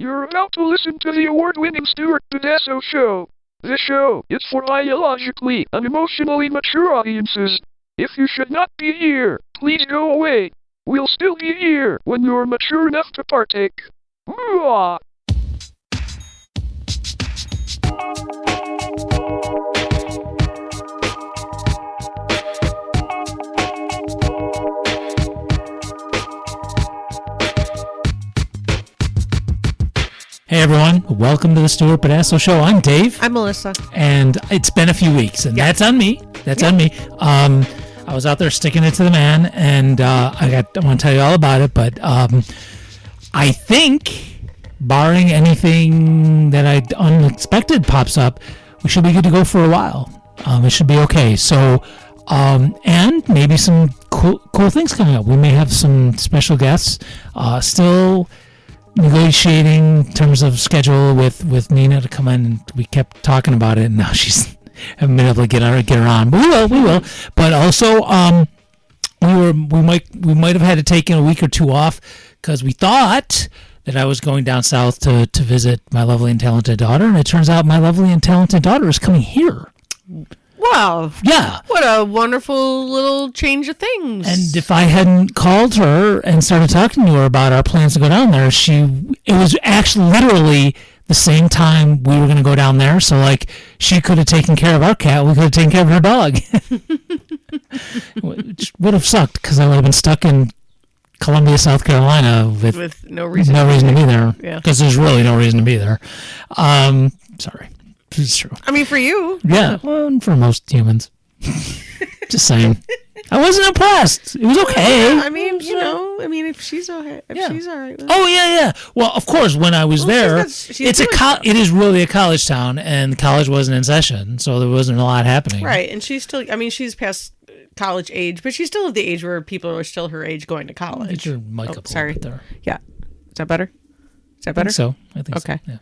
You're about to listen to the award-winning Stuart Pedasso Show. This show is for biologically and emotionally mature audiences. If you should not be here, please go away. We'll still be here when you're mature enough to partake. Mwah! Hey everyone, welcome to the Stuart Pedasso Show. I'm Dave. I'm Melissa. And it's been a few weeks, and that's on me. That's on me. I was out there sticking it to the man, and I want to tell you all about it, but I think, barring anything that unexpected pops up, we should be good to go for a while. It should be okay. So, and maybe some cool things coming up. We may have some special guests. Still negotiating in terms of schedule with Nina to come in, and we kept talking about it, and now she's haven't been able to get her on, but we will. But also, we might have had to take in a week or two off because we thought that I was going down south to visit my lovely and talented daughter, and it turns out my lovely and talented daughter is coming here. Wow. Yeah. What a wonderful little change of things. And if I hadn't called her and started talking to her about our plans to go down there, it was actually literally the same time we were going to go down there. So, like, she could have taken care of our cat. We could have taken care of her dog. Which would have sucked because I would have been stuck in Columbia, South Carolina with no reason to be there. Yeah. Because there's really no reason to be there. Sorry. It's true. I mean, for you. Yeah. Well, for most humans. Just saying. I wasn't impressed. It was okay. Yeah, I mean, if she's okay, she's all right with it. Oh, yeah. Well, of course, when I was there, it is really a college town, and college wasn't in session, so there wasn't a lot happening. Right, and she's past college age, but she's still at the age where people are still her age going to college. Get your mic up sorry. a little bit there. Yeah. Is that better? I think so. Okay. Yeah.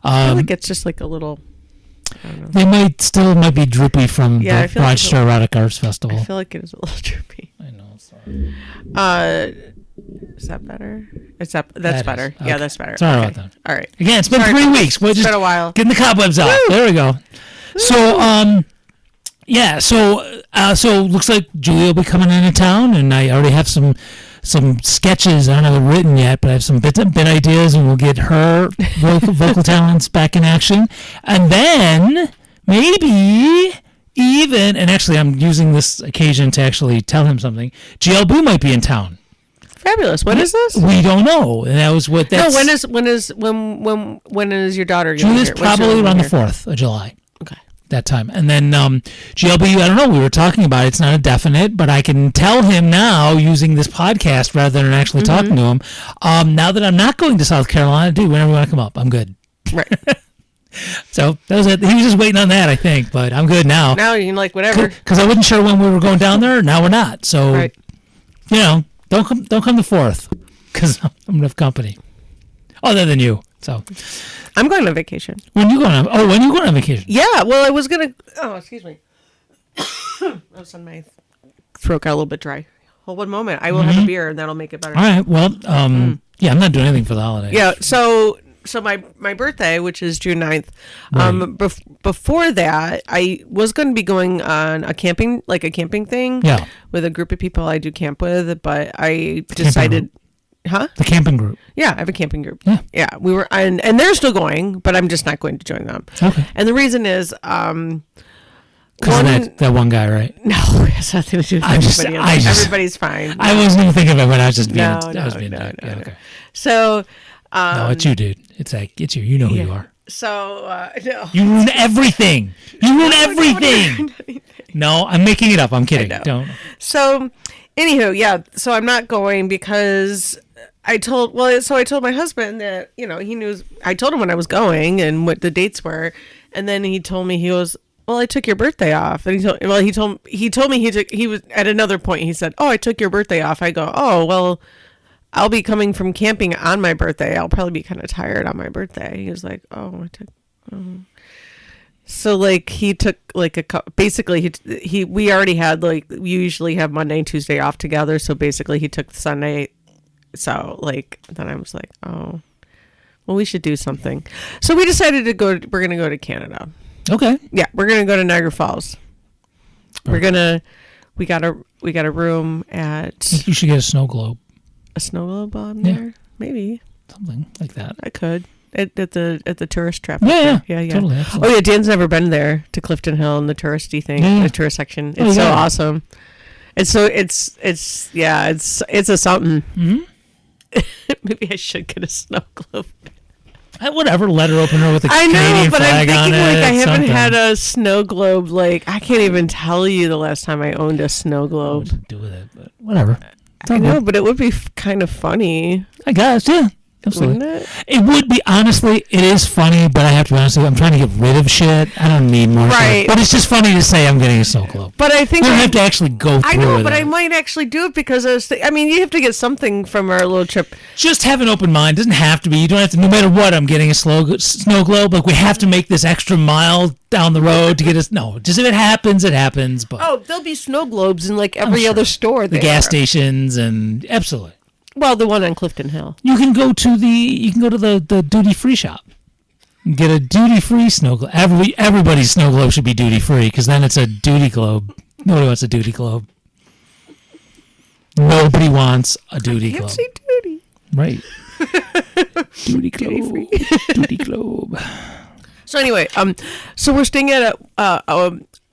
I feel like it's just like a little... I don't know. They might be droopy from the Rochester Erotic Arts Festival. I feel like it is a little droopy. I know. Sorry. Is that better? That's better. Okay. Yeah, that's better. Sorry about that. All right. Again, it's been 3 weeks. It's been a while. Getting the cobwebs out. There we go. So, yeah. So looks like Julia will be coming into town, and I already have some sketches. I don't have it written yet, but I have some bit ideas, and we'll get her vocal talents back in action. And then maybe even, and actually I'm using this occasion to actually tell him something, GLB might be in town. Fabulous. When is this? We don't know. And that was what that's... No, when is your daughter? Julia's probably around the 4th of July. Okay. That time. And then GLB, I don't know, we were talking about it. It's not a definite, but I can tell him now using this podcast rather than actually talking to him. Now that I'm not going to South Carolina, dude, whenever you want to come up, I'm good. Right. So that was it. He was just waiting on that, I think, but I'm good now. Now you can like whatever. Because I wasn't sure when we were going down there. Now we're not. So, right. Don't come the 4th because I'm going to have company. Other than you. So I'm going on vacation. When you going on vacation? Yeah, well, I was going to... Oh, excuse me. All of a sudden my throat got a little bit dry. Hold one moment. I will have a beer, and that'll make it better. All right. Well, yeah, I'm not doing anything for the holiday. Yeah, so my birthday, which is June 9th, right. Before that, I was going to be going on a camping thing with a group of people I do camp with, but I decided... Huh? The camping group. Yeah, I have a camping group. Yeah. We were, and they're still going, but I'm just not going to join them. Okay. And the reason is, because that one guy, right? No, it has nothing to do with everybody. Everybody's fine. I wasn't even thinking of it when I was just being. No. Okay. So. No, it's you, dude. It's you. You know who you are. So no. You ruin everything. No, I'm making it up. I'm kidding. Don't. So, anywho, yeah. So I'm not going because. I told my husband that, he knew, I told him when I was going and what the dates were. And then he told me, he goes, well, I took your birthday off. And he told me he was at another point. He said, oh, I took your birthday off. I go, oh, well, I'll be coming from camping on my birthday. I'll probably be kind of tired on my birthday. He was like, oh, I took, So like he took like basically we already had we usually have Monday and Tuesday off together. So basically he took Sunday. So like, then I was like, oh, Well, we should do something. So we decided to go. We're gonna go to Canada. Okay. Yeah, we're gonna go to Niagara Falls. We're gonna. We got a room I at think you should get a snow globe. a snow globe on Yeah. there. Maybe Something like that. I could at the tourist trap. Yeah. yeah. Totally. Oh Absolutely. yeah, Dan's never been there to Clifton Hill and the touristy thing, Yeah. the tourist section. It's Oh, so yeah. awesome. It's a something. Mhm. Maybe I should get a snow globe. Whatever, letter opener with a I Canadian know, but I'm flag on thinking it. like I haven't something. had a snow globe. Like I can't even tell you the last time I owned a snow What globe. to do with it, but whatever. It's all I know, good. but it would be kind of funny, I guess, yeah. Absolutely. wouldn't it? It would be, honestly, it is funny, but I have to be honest with you, I'm trying to get rid of shit. I don't need more Right. shit. But it's just funny to say I'm getting a snow globe. But I think We don't I- have to actually go through I know, with but it. I might actually do it because I mean, you have to get something from our little trip. Just have an open mind. Doesn't have to be. You don't have to, no matter what, I'm getting a snow globe. Like, we have to make this extra mile down the road to get us. No, just if it happens, it happens. But Oh, there'll be snow globes in like every sure. other store the there. gas stations and absolutely. Well, the one on Clifton Hill. You can go to the duty free shop. Get a duty free snow globe. Everybody's snow globe should be duty free because then it's a duty globe. Nobody wants a duty globe. Nobody wants a duty Can't globe. say duty. Right. Duty globe. Duty globe. So anyway, so we're staying at a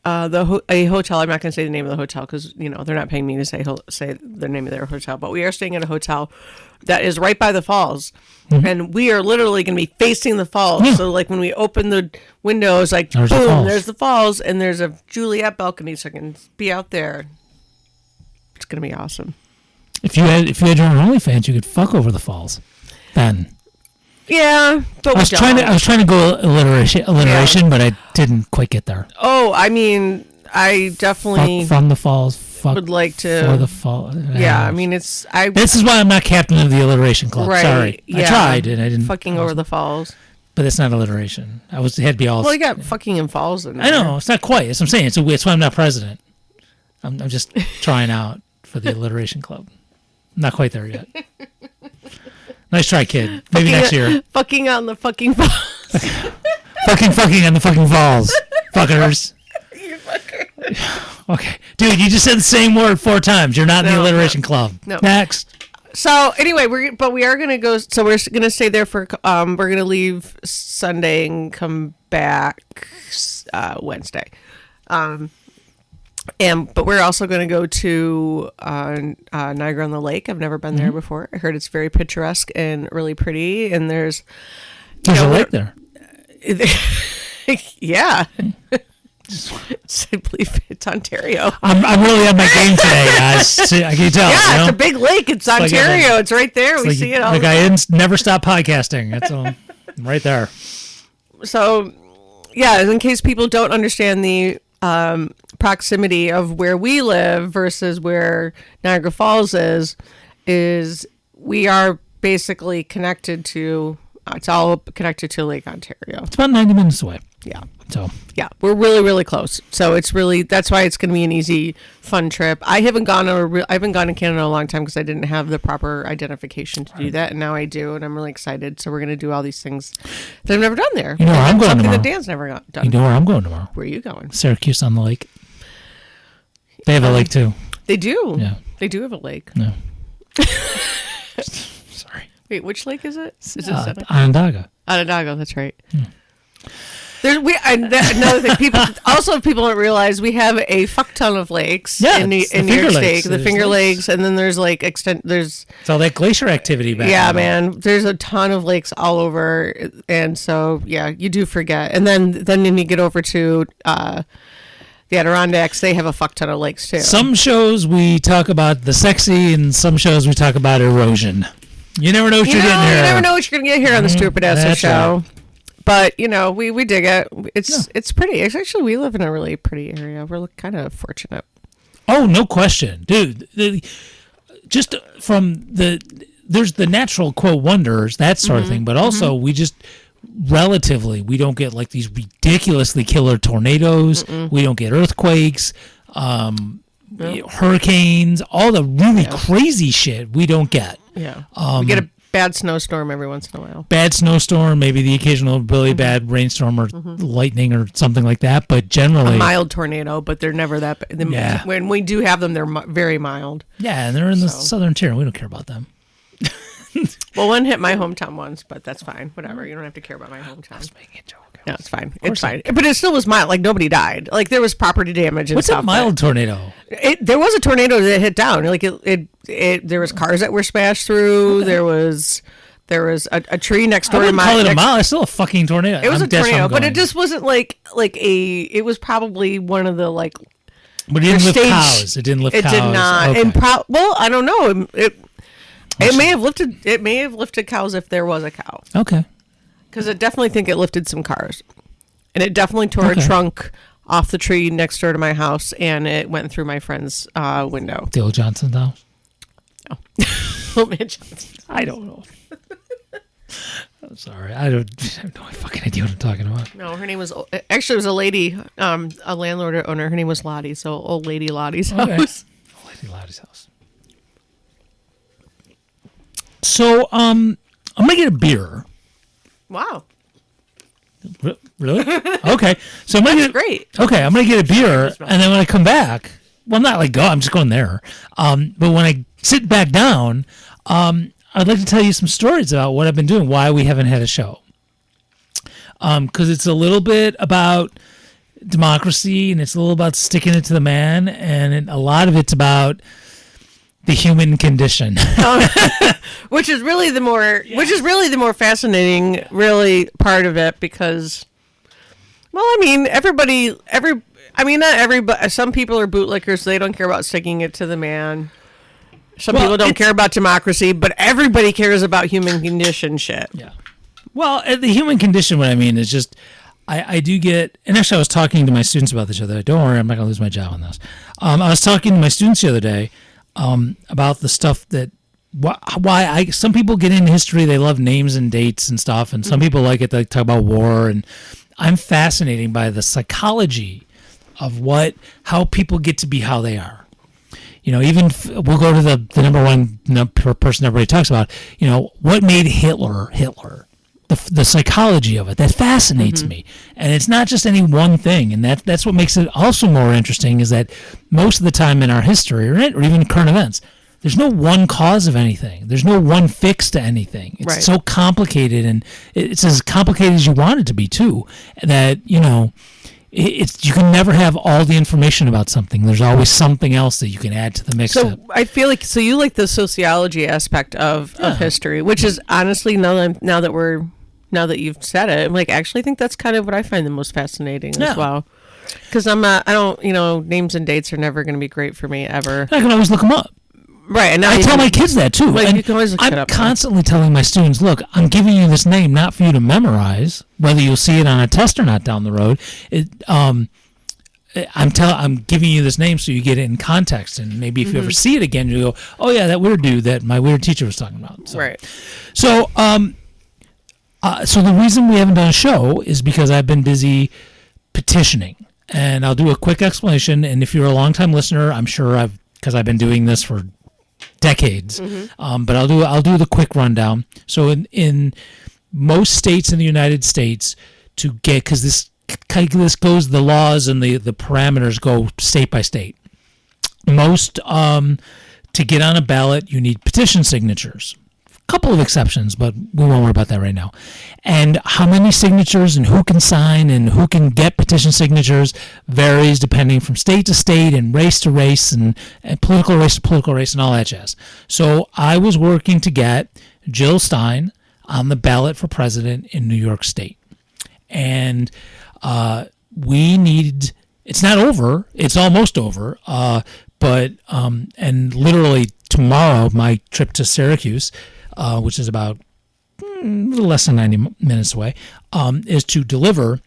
hotel. I'm not going to say the name of the hotel because they're not paying me to say the name of their hotel. But we are staying at a hotel that is right by the falls, and we are literally going to be facing the falls. Yeah. So like when we open the windows, like There's the boom, falls. there's the falls, and there's a Juliet balcony, so I can be out there. It's going to be awesome. If you had your own OnlyFans, you could fuck over the falls. Then Yeah, but I was trying to go alliteration, but I didn't quite get there. Oh, I mean, I definitely Fuck from the falls. Fuck would like to. for the fall. Yeah, I mean, it's This is why I'm not captain of the alliteration club. right. Sorry, Yeah. I tried and I didn't. Fucking over the falls. But it's not alliteration. Had to be all. Well, you got fucking and falls in there. I know it's not quite. That's what I'm saying. It's why I'm not president. I'm just trying out for the alliteration club. I'm not quite there yet. Nice try, kid. Maybe next year. Fucking on the fucking falls. fucking on the fucking falls, fuckers. You fucker. Okay, dude, you just said the same word 4 times. You're not in the No, alliteration no. club. No. Next. So anyway, we are gonna go. So we're gonna stay there for. We're gonna leave Sunday and come back Wednesday. But we're also going to go to Niagara on the Lake. I've never been there before. I heard it's very picturesque and really pretty. And there's There's a lake there. yeah. I believe it's Ontario. I'm really on my game today, guys. See, I can tell. Yeah, you know? it's a big lake. It's like Ontario. It's right there. We Like, see it all like the I time. didn't never stop podcasting. That's all. I'm right there. So, yeah, in case people don't understand the proximity of where we live versus where Niagara Falls is we are basically connected to, it's all connected to Lake Ontario. It's about 90 minutes away. Yeah. So Yeah, we're really, really close. So that's why it's going to be an easy, fun trip. I haven't gone to Canada in a long time because I didn't have the proper identification to do that, and now I do, and I'm really excited. So we're going to do all these things that I've never done there. You know where I'm going Something tomorrow. that Dan's never done. you know where I'm going tomorrow? Where are you going? Syracuse on the lake. They have a lake too. They do. Yeah. They do have a lake. No. Sorry. Wait, which lake is it? Is it Onondaga. Onondaga? That's right. Another thing, people don't realize we have a fuck ton of lakes Yeah, in it's the New York Finger State. Lakes. The There's Finger lakes. Lakes, and then there's like there's It's all that glacier activity back yeah, there. man. There's a ton of lakes all over, and so yeah, you do forget. And then when you get over to the Adirondacks, they have a fuck ton of lakes too. Some shows we talk about the sexy, and some shows we talk about erosion. You never know what you're getting here. You never know what you're gonna get here on the Stupid Ass That's Show. right. But we dig it. It's pretty. It's actually, we live in a really pretty area. We're kind of fortunate. Oh, no question, dude. Just from there's the natural quote wonders, that sort of thing, but also we just relatively we don't get like these ridiculously killer tornadoes. We don't get earthquakes, hurricanes, all the really crazy shit we don't get. Yeah. We get a bad snowstorm every once in a while. Bad snowstorm, maybe the occasional really bad rainstorm or lightning or something like that, but generally a mild tornado, but they're never that bad. Yeah. When we do have them, they're very mild. Yeah, and they're in the southern tier. We don't care about them. Well, one hit my hometown once, but that's fine. Whatever. You don't have to care about my hometown. I was making a joke. No, it's fine. It's fine. But it still was mild. Like, nobody died. Like, there was property damage and What's stuff. a mild tornado? There was a tornado that hit down. Like, there was cars that were smashed through. Okay. There was a tree next door I to wouldn't my. call it a mild. It's still a fucking tornado. It was a That's where tornado, I'm but going. it just wasn't like it was probably one of the like. But it didn't lift stage- cows. It didn't lift cows. It did not. Okay. And well, I don't know. It may have lifted. It may have lifted cows if there was a cow. Okay. Because I definitely think it lifted some cars, and it definitely tore a trunk off the tree next door to my house, and it went through my friend's window. The old Johnson's house? Oh. Old man Johnson. I don't know. I'm sorry. I have no fucking idea what I'm talking about. No, her name was actually it was a lady, a landlord or owner. Her name was Lottie, so old lady Lottie's house. Old Lady Lottie's house. So, I'm gonna get a beer. Wow, Really? Okay. So I'm gonna that's get, great. Okay, I'm gonna get a beer, and then when I come back, well, I'm not like go. I'm just going there. But when I sit back down, I'd like to tell you some stories about what I've been doing, why we haven't had a show. Because it's a little bit about democracy, and it's a little about sticking it to the man, and a lot of it's about the human condition. Which is really the more fascinating really part of it, because well, I mean, not everybody, some people are bootlickers, so they don't care about sticking it to the man. Some people don't care about democracy, but everybody cares about human condition shit. Yeah. Well, the human condition, what I mean is just, I do get, and actually I was talking to my students about this the other day. Don't worry, I'm not going to lose my job on this. I was talking to my students the other day about the stuff that, some people get into history, they love names and dates and stuff, and some people like it, they talk about war, and I'm fascinated by the psychology of how people get to be how they are. You know, even we'll go to the number one person everybody talks about. You know, what made Hitler? The psychology of it that fascinates me, and it's not just any one thing. And that's what makes it also more interesting is that most of the time in our history, or even current events, there's no one cause of anything. There's no one fix to anything. It's so complicated, and it's as complicated as you want it to be too. That you can never have all the information about something. There's always something else that you can add to the mix. So I feel like you like the sociology aspect of history, which is honestly now that you've said it, I'm like actually think that's kind of what I find the most fascinating as well. Because names and dates are never going to be great for me ever. I can always look them up. Right, and I tell my kids that too. Like, and you can always look it I'm up constantly telling my students, look, I'm giving you this name not for you to memorize, whether you'll see it on a test or not down the road. I'm giving you this name so you get it in context, and maybe if you ever see it again, you go, oh yeah, that weird dude that my weird teacher was talking about. So, right. So, so the reason we haven't done a show is because I've been busy petitioning, and I'll do a quick explanation. And if you're a longtime listener, I'm sure because I've been doing this for decades. But I'll do the quick rundown. So in most states in the United States, because this goes, the laws and the parameters go state by state. Most to get on a ballot, you need petition signatures. A couple of exceptions, but we won't worry about that right now. And how many signatures and who can sign and who can get petition signatures varies depending from state to state and race to race and political race to political race and all that jazz. So I was working to get Jill Stein on the ballot for president in New York State. And it's not over, it's almost over, but literally tomorrow, my trip to Syracuse, which is about a little less than 90 minutes away, is to deliver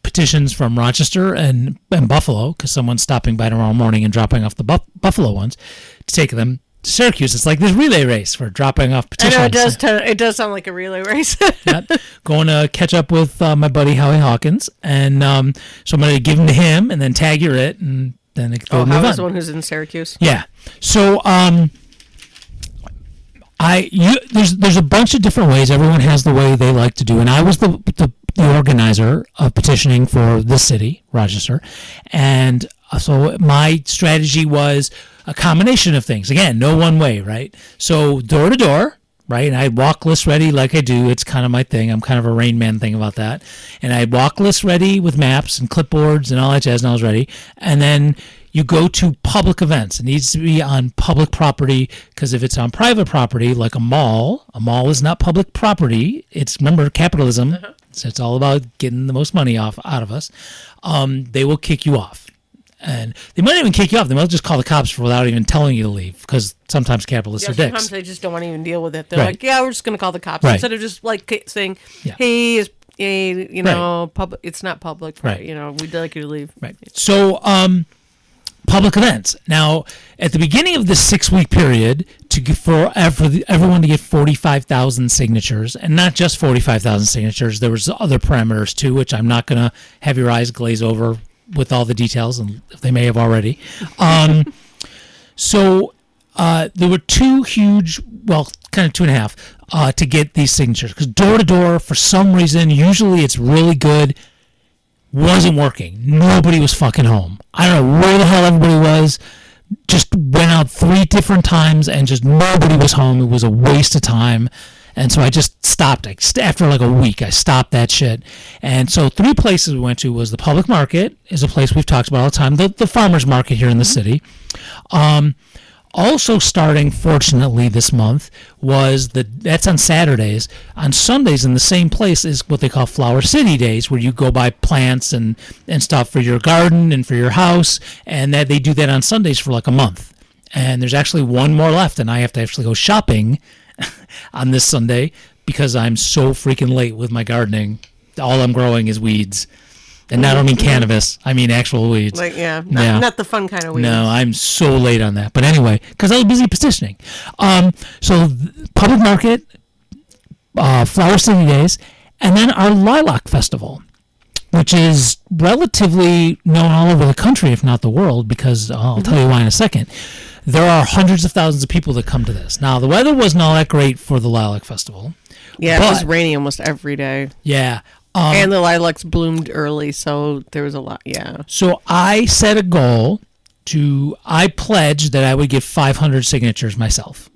petitions from Rochester and Buffalo, because someone's stopping by tomorrow morning and dropping off the Buffalo ones, to take them to Syracuse. It's like this relay race for dropping off petitions. I know, it does sound like a relay race. Going to catch up with my buddy Howie Hawkins, and so I'm going to give them to him and then tag your it, and then they'll move on. Howie's the one who's in Syracuse? Yeah. So There's a bunch of different ways. Everyone has the way they like to do, and I was the organizer of petitioning for the city, Rochester, and so my strategy was a combination of things. Again, no one way, right? So door to door, right? And I'd walk list ready like I do. It's kind of my thing. I'm kind of a Rain Man thing about that. And I'd walk list ready with maps and clipboards and all that jazz, and I was ready. And then you go to public events. It needs to be on public property, because if it's on private property, like a mall is not public property. It's, remember, capitalism. So it's all about getting the most money out of us. They will kick you off. And they might even kick you off. They might just call the cops without even telling you to leave, because sometimes capitalists are dicks. Sometimes they just don't want to even deal with it. They're Right. like, yeah, we're just going to call the cops. Right. Instead of just like saying, Yeah. hey, you know, public. It's not public. Right. You know, we'd like you to leave. Right. So, public events. Now, at the beginning of this 6-week period, for everyone to get 45,000 signatures, and not just 45,000 signatures, there was other parameters too, which I'm not going to have your eyes glaze over with all the details, and if they may have already. So there were two huge, well, kind of two and a half, to get these signatures, because door to door, for some reason, usually it's really good, wasn't working. Nobody was fucking home. I don't know where the hell everybody was. Just went out 3 different times and just nobody was home. It was a waste of time. And so I just stopped. After like a week, I stopped that shit. And so 3 places we went to was the public market, is a place we've talked about all the time, the farmer's market here in the city. Also starting, fortunately, this month that's on Saturdays. On Sundays, in the same place, is what they call Flower City Days, where you go buy plants and stuff for your garden and for your house, and that they do that on Sundays for like a month. And there's actually one more left, and I have to actually go shopping on this Sunday because I'm so freaking late with my gardening. All I'm growing is weeds. And I don't mean cannabis. I mean actual weeds. Like, not the fun kind of weeds. No, I'm so late on that. But anyway, because I was busy petitioning. So public market, Flower City Days, and then our Lilac Festival, which is relatively known all over the country, if not the world, because I'll tell you why in a second. There are hundreds of thousands of people that come to this. Now, the weather wasn't all that great for the Lilac Festival. Yeah, it was raining almost every day. Yeah. And the lilacs bloomed early, so there was a lot, yeah. So I set a goal I pledged that I would get 500 signatures myself.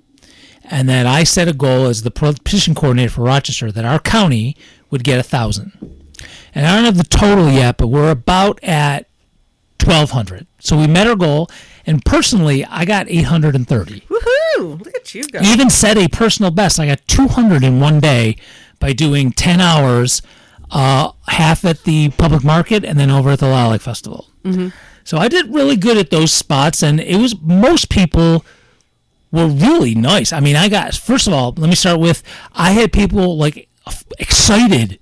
And that I set a goal as the petition coordinator for Rochester that our county would get 1,000. And I don't have the total yet, but we're about at 1,200. So we met our goal, and personally, I got 830. Woohoo! Look at you guys. Even set a personal best. I got 200 in one day by doing 10 hours, half at the public market and then over at the Lilac Festival. Mm-hmm. So I did really good at those spots, and it was, most people were really nice. I mean, first of all, let me start with, I had people like excited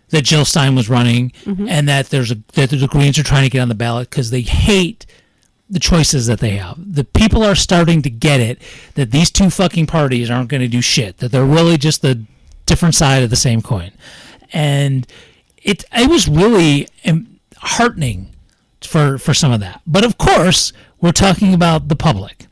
that Jill Stein was running, and that the Greens are trying to get on the ballot because they hate the choices that they have. The people are starting to get it, that these two fucking parties aren't going to do shit, that they're really just the different side of the same coin. And it was really heartening for some of that. But of course, we're talking about the public.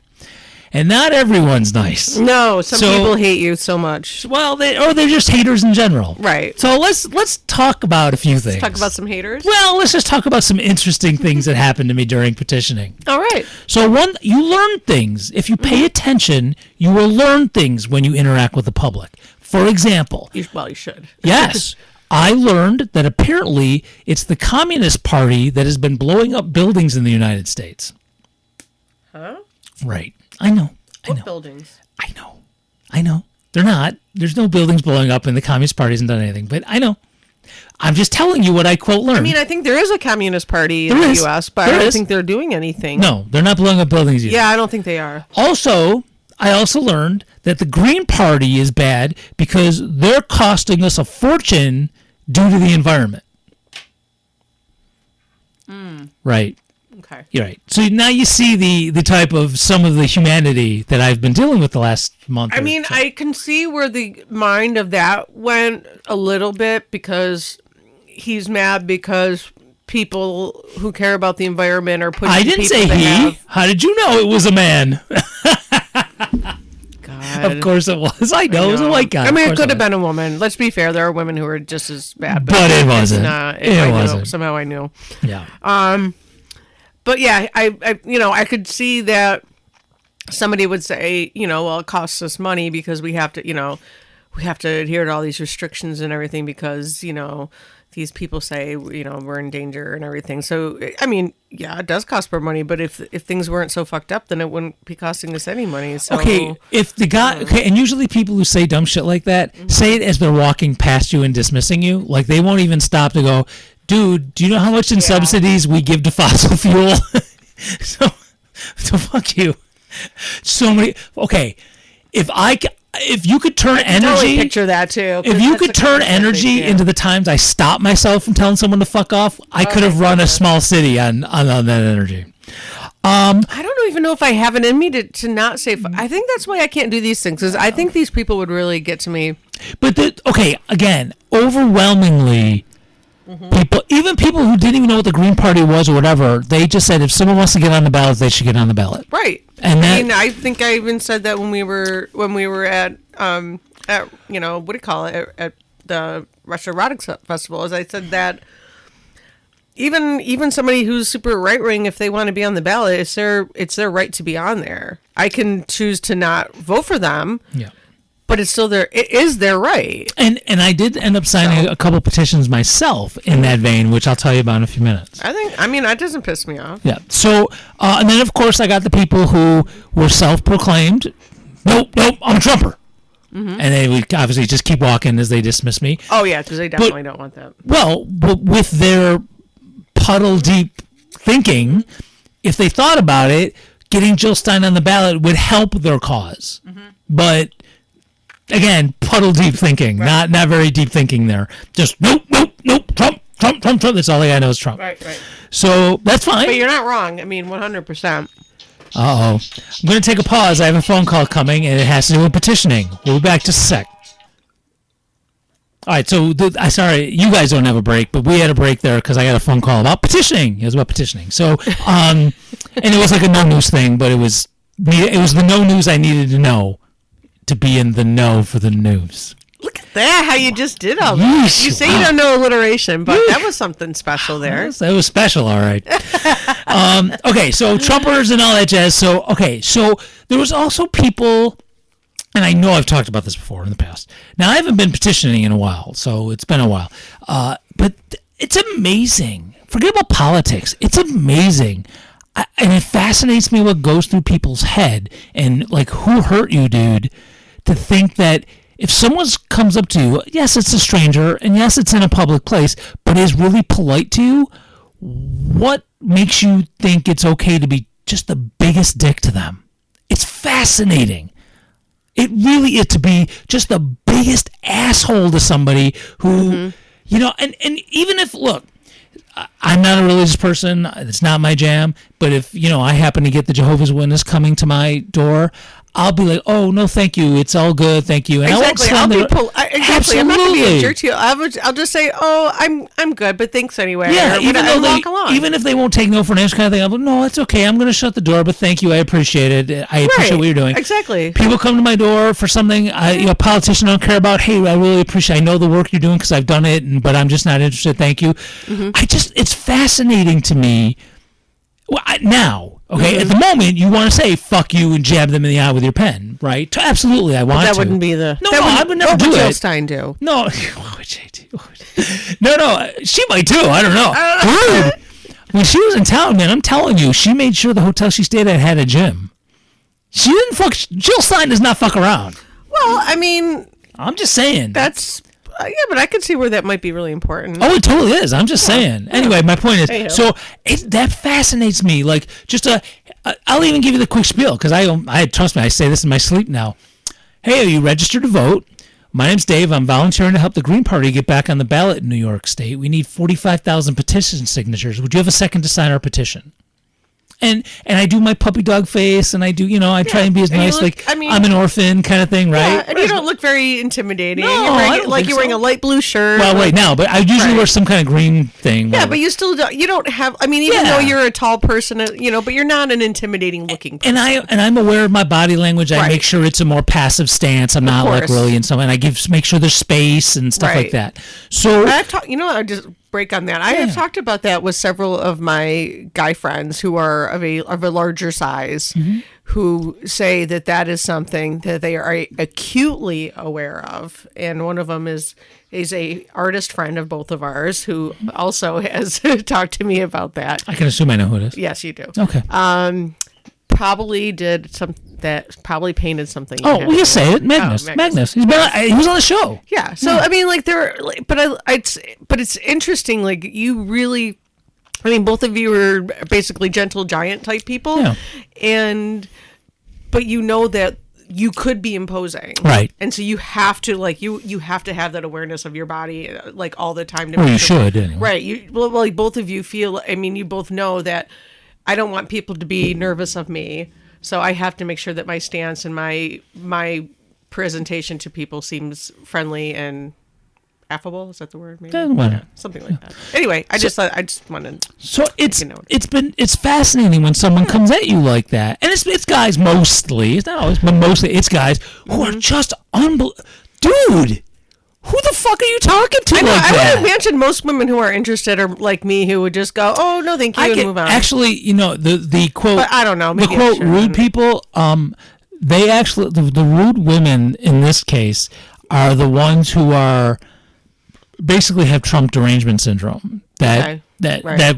And not everyone's nice. No, some people hate you so much. Well, they're just haters in general. Right. So let's talk about a few things. Let's talk about some haters? Well, let's just talk about some interesting things that happened to me during petitioning. All right. So you learn things. If you pay attention, you will learn things when you interact with the public. For example. You should. Yes. I learned that apparently it's the Communist Party that has been blowing up buildings in the United States. Huh? Right. I know. What buildings? I know. They're not. There's no buildings blowing up, and the Communist Party hasn't done anything. But I know. I'm just telling you what I quote learned. I mean, I think there is a Communist Party in the U.S., but I don't think they're doing anything. No, they're not blowing up buildings either. Yeah, I don't think they are. Also, I also learned that the Green Party is bad because they're costing us a fortune due to the environment. Right. Okay. You're right. So now you see the type of some of the humanity that I've been dealing with the last month. I mean, I can see where the mind of that went a little bit, because he's mad because people who care about the environment are pushing. I didn't say he. How did you know it was a man? God. Of course it was. I know. It was a white guy. I mean, Of it course could have was. been a woman. Let's be fair. There are women who are just as bad. But it wasn't. Not, It wasn't. Somehow I knew. Yeah. But yeah, I could see that somebody would say, well, it costs us money because we have to, we have to adhere to all these restrictions and everything because, these people say, we're in danger and everything. So, I mean, yeah, it does cost more money, but if things weren't so fucked up, then it wouldn't be costing us any money. So, okay, if the guy, and usually people who say dumb shit like that say it as they're walking past you and dismissing you. Like they won't even stop to go, dude, do you know how much in subsidies we give to fossil fuel? so fuck you. So many. Okay, if you could turn energy, totally picture that too. if you could turn energy into the times I stop myself from telling someone to fuck off, I could have run a small city on that energy. I don't even know if I have it in me to not say. I think that's why I can't do these things. Because I think these people would really get to me. But again, overwhelmingly, even people who didn't even know what the Green Party was or whatever, they just said if someone wants to get on the ballot, they should get on the ballot. Right. And I think I even said that when we were at what do you call it, at the Russia Erotics Festival, as I said that even somebody who's super right wing, if they want to be on the ballot, it's their right to be on there. I can choose to not vote for them. Yeah. But it is their right. And I did end up signing a couple petitions myself in that vein, which I'll tell you about in a few minutes. That doesn't piss me off. Yeah. So, and then of course I got the people who were self-proclaimed, nope, I'm a Trumper. And they would obviously just keep walking as they dismiss me. Oh yeah, because they definitely don't want that. Well, but with their puddle deep thinking, if they thought about it, getting Jill Stein on the ballot would help their cause. But again, puddle deep thinking, not very deep thinking there. Just nope, Trump. That's all I know is Trump. Right. So that's fine. But you're not wrong. I mean, 100%. I'm going to take a pause. I have a phone call coming, and it has to do with petitioning. We'll be back just a sec. All right, so sorry, you guys don't have a break, but we had a break there because I got a phone call about petitioning. It was about petitioning. So, and it was like a no news thing, but it was the no news I needed to know to be in the know for the news. Look at that, how you just did all that. Yeesh, You say you don't know alliteration, but that was something special there. That was special, all right. Okay, so Trumpers and all that jazz. So there was also people, and I know I've talked about this before in the past. Now, I haven't been petitioning in a while, so it's been a while. But it's amazing. Forget about politics. It's amazing. And it fascinates me what goes through people's head and, like, who hurt you, dude, to think that if someone comes up to you, yes, it's a stranger, and yes, it's in a public place, but is really polite to you, what makes you think it's okay to be just the biggest dick to them? It's fascinating. It really is, to be just the biggest asshole to somebody who, and even if, look, I'm not a religious person. It's not my jam. But if, I happen to get the Jehovah's Witness coming to my door, I'll be like, oh, no, thank you. It's all good. Thank you. And Exactly. I won't Exactly. I'm not going to be a jerk to you. I'll just say, oh, I'm good, but thanks anyway. Yeah, Even if they won't take no for an answer kind of thing, I'll be, no, it's okay. I'm going to shut the door, but thank you. I appreciate it. I appreciate what you're doing. Exactly. People come to my door for something a politician I don't care about. Hey, I really appreciate, I know the work you're doing because I've done it, but I'm just not interested. Thank you. It's fascinating to me. Well, now, okay, at the moment, you want to say fuck you and jab them in the eye with your pen, right? Absolutely, I want to. That wouldn't be the. No, I would never do it. What would Jill Stein do? No, what would she do? No, she might too. I don't know. When she was in town, man, I'm telling you, she made sure the hotel she stayed at had a gym. She didn't fuck. Jill Stein does not fuck around. Well, I mean, I'm just saying. That's. Yeah, but I could see where that might be really important. Oh, it totally is. I'm just saying. Anyway, my point is, so that fascinates me. Like, I'll even give you the quick spiel because trust me, I say this in my sleep now. Hey, are you registered to vote? My name's Dave. I'm volunteering to help the Green Party get back on the ballot in New York State. We need 45,000 petition signatures. Would you have a second to sign our petition? And I do my puppy dog face, and I do, I try and be as nice, I'm an orphan kind of thing, right? Yeah, and you don't look very intimidating. No, you're wearing a light blue shirt. Well, right now, but I usually wear some kind of green thing. Yeah, but you still don't have. I mean, even though you're a tall person, but you're not an intimidating looking person. And I'm aware of my body language. I make sure it's a more passive stance. I'm not like really in something. I make sure there's space and stuff like that. So I've talked. I just break on that. I have talked about that with several of my guy friends who are of a larger size, who say that is something that they are acutely aware of. And one of them is a artist friend of both of ours who also has talked to me about that. I can assume I know who it is. Yes, you do. Okay. Probably painted something. Oh, well, you say it, Magnus. Magnus. He was on the show. Yeah. So I mean, but it's interesting. Like you really, both of you are basically gentle giant type people, but that you could be imposing, right? And so you have to you have to have that awareness of your body all the time. Well, you should, anyway. Right? Both of you feel. You both know that I don't want people to be nervous of me. So I have to make sure that my stance and my presentation to people seems friendly and affable. Is that the word? Maybe? Something like that. Anyway, I just wanted. So it's fascinating when someone comes at you like that, and it's guys mostly. It's not always, but mostly it's guys who are just dude. Who the fuck are you talking to I would imagine most women who are interested are like me, who would just go, "Oh no, thank you," and move on. Actually, the quote. But I don't know. The quote, rude people. They actually the rude women in this case are the ones who are basically have Trump derangement syndrome. That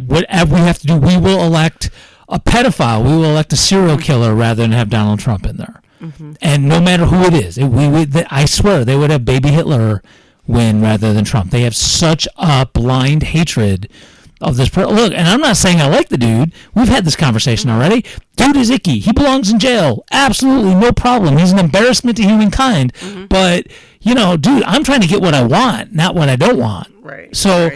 whatever we have to do, we will elect a pedophile. We will elect a serial killer rather than have Donald Trump in there. And no matter who it is, I swear they would have baby Hitler win rather than Trump. They have such a blind hatred of this person. Look, and I'm not saying I like the dude. We've had this conversation already. Dude is icky. He belongs in jail. Absolutely no problem. He's an embarrassment to humankind. But, dude, I'm trying to get what I want, not what I don't want. Right. So...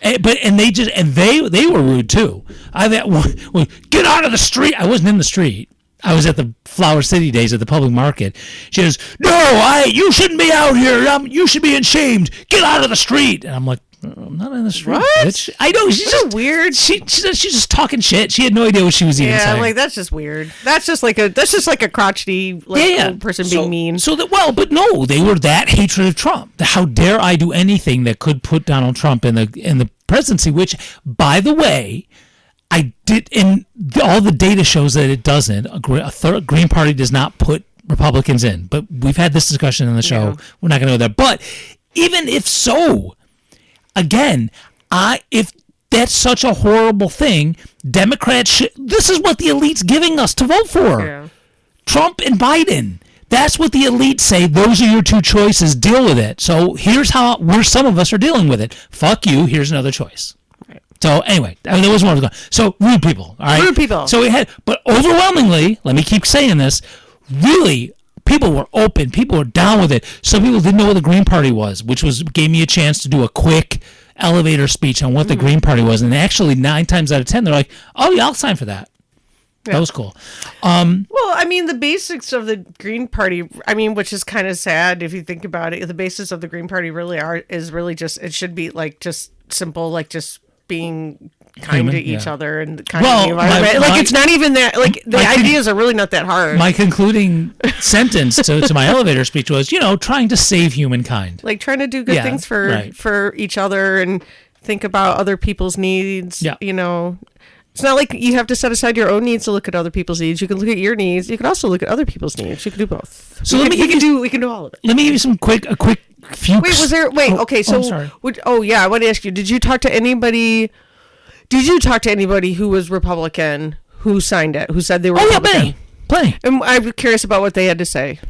But they were rude too. Get out of the street. I wasn't in the street. I was at the Flower City days at the public market. She goes, "No, you shouldn't be out here. You should be ashamed. Get out of the street." And I'm like, "I'm not in the street, bitch." I know she's just weird. She's just talking shit. She had no idea what she was even saying. Yeah, that's just weird. That's just like a crotchety old person being mean. But no, they were that hatred of Trump. How dare I do anything that could put Donald Trump in the presidency? Which, by the way, I did, and all the data shows that it doesn't. A Green Party does not put Republicans in. But we've had this discussion on the show. Yeah. We're not going to go there. But even if so, again, if that's such a horrible thing, Democrats this is what the elite's giving us to vote for. Yeah. Trump and Biden. That's what the elites say. Those are your two choices. Deal with it. So here's where some of us are dealing with it. Fuck you. Here's another choice. Right. So anyway, there was more to go. So rude people. All right. Rude people. So but overwhelmingly, let me keep saying this. Really, people were open. People were down with it. Some people didn't know what the Green Party was, which gave me a chance to do a quick elevator speech on what the Green Party was. And actually, 9 times out of 10, they're like, "Oh yeah, I'll sign for that." Yeah. That was cool. The basics of the Green Party, which is kind of sad if you think about it, the basis of the Green Party is really just, it should be just simple, just being kind to each other and kind of the environment. It's not even that, the ideas are really not that hard. My concluding sentence to my elevator speech was, trying to save humankind. Trying to do good things for each other and think about other people's needs, It's not like you have to set aside your own needs to look at other people's needs. You can look at your needs. You can also look at other people's needs. You can do both. So we can do all of it. Let me give you a quick few. Wait, was there? Wait, okay. So, I'm sorry. I want to ask you. Did you talk to anybody? Who was Republican who signed it? Who said they were? Republican? Plenty. And I'm curious about what they had to say.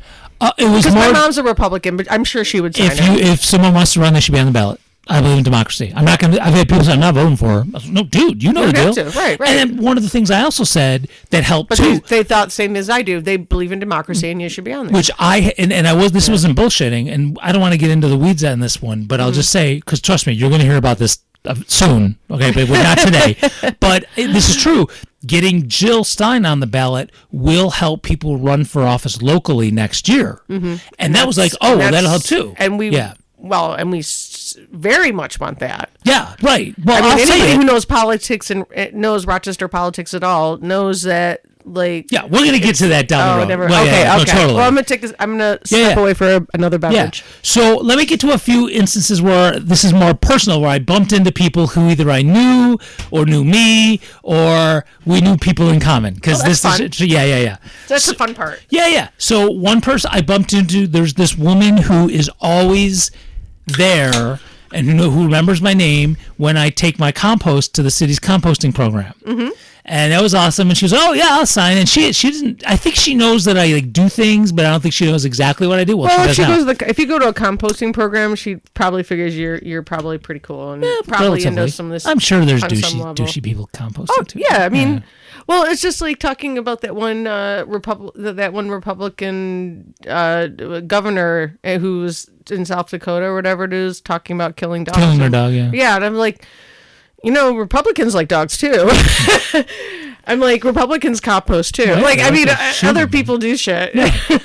It was because my mom's a Republican, but I'm sure she would sign it. If someone wants to run, they should be on the ballot. I believe in democracy. I'm not going to. I've had people say I'm not voting for her. No, dude, you know the deal. Right. And then one of the things I also said that helped too. They thought same as I do. They believe in democracy, and you should be on there. Which this wasn't bullshitting, and I don't want to get into the weeds on this one, but I'll just say, because trust me, you're going to hear about this soon, okay, but not today. But this is true. Getting Jill Stein on the ballot will help people run for office locally next year. And that was like, oh, well, that'll help too. And we, yeah. well, and we very much want that. Yeah, right. Well, I mean, I'll anybody say who knows politics and knows Rochester politics at all knows that, like. Yeah, we're gonna get to that down the road. Never. Well, okay, yeah, okay. No, totally. Well, I'm gonna step away for another beverage. Yeah. So let me get to a few instances where this is more personal, where I bumped into people who either I knew or knew me, or we knew people in common. Because that's fun. Yeah. That's the fun part. Yeah. So one person I bumped into, there's this woman who is always there and who remembers my name when I take my compost to the city's composting program. And that was awesome. And she was, oh yeah, I'll sign. And she doesn't. I think she knows that I like do things, but I don't think she knows exactly what I do. Well, if if you go to a composting program, she probably figures you're probably pretty cool and probably into some of this. I'm sure there's douchey people composting too. Yeah, I mean, well, it's just like talking about that one Republican governor who was in South Dakota or whatever it is, talking about killing dogs. Killing their dog, yeah. Yeah, and I'm like, Republicans like dogs too. I'm like, Republicans compost too. Right, like, I mean, other them. people do shit. Yeah.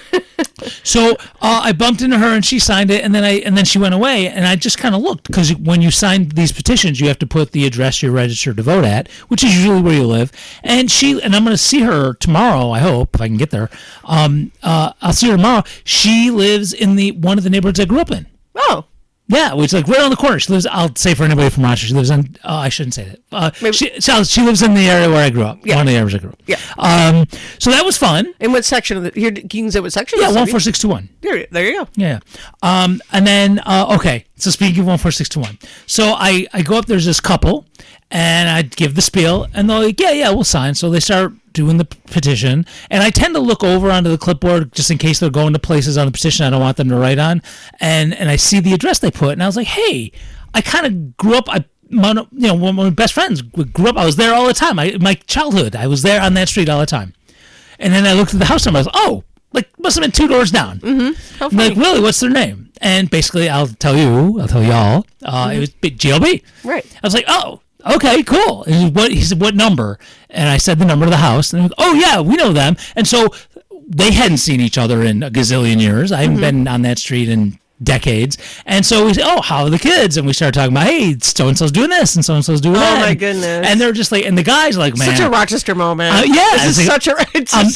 So I bumped into her and she signed it, and then she went away, and I just kind of looked, because when you sign these petitions, you have to put the address you're registered to vote at, which is usually where you live. And I'm going to see her tomorrow. I hope, if I can get there. I'll see her tomorrow. She lives in one of the neighborhoods I grew up in. Oh. Yeah, which is like right on the corner. She lives. I'll say for anybody from Rochester, she lives on. I shouldn't say that. She lives in the area where I grew up. Yeah. One of the areas I grew up. Yeah. So that was fun. In what section of you can say what section? Yeah, 14621. There you go. Yeah. And then okay. So speaking of 14621, so I go up. There's this couple, and I give the spiel, and they're like, yeah, we'll sign. So they start doing the petition, and I tend to look over onto the clipboard just in case they're going to places on the petition I don't want them to write on, and I see the address they put, and I was like, hey, I kind of grew up. One of my best friends grew up. I was there all the time. My childhood, I was there on that street all the time. And then I looked at the house number. I was like, oh, like must have been 2 doors down. Mm-hmm. I'm like, really? What's their name? And basically, I'll tell y'all. It was GLB. Right. I was like, oh. Okay, cool. He said, what number? And I said the number of the house. And like, oh, yeah, we know them. And so they hadn't seen each other in a gazillion years. I haven't been on that street in decades. And so we said, oh, how are the kids? And we started talking about, hey, so-and-so's doing this and so-and-so's doing that. Oh, my goodness. And they're just like, and the guy's like, man. Such a Rochester moment. Yeah. This is such a...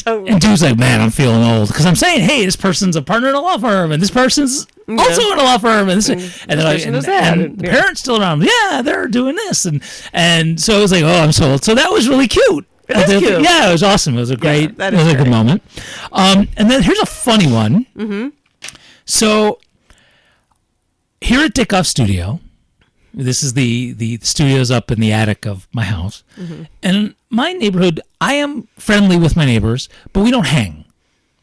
And dude's like, man, I'm feeling old. Because I'm saying, hey, this person's a partner in a law firm. And this person's also in a law firm. And the parents still around. Yeah, they're doing this. And so it was like, oh, I'm so old. So that was really cute. It is cute. Yeah, it was awesome. It was a great, it was a good moment. And then here's a funny one. Mm-hmm. So here at Dickoff Studio, this is the studios up in the attic of my house. Mm-hmm. And in my neighborhood, I am friendly with my neighbors, but we don't hang.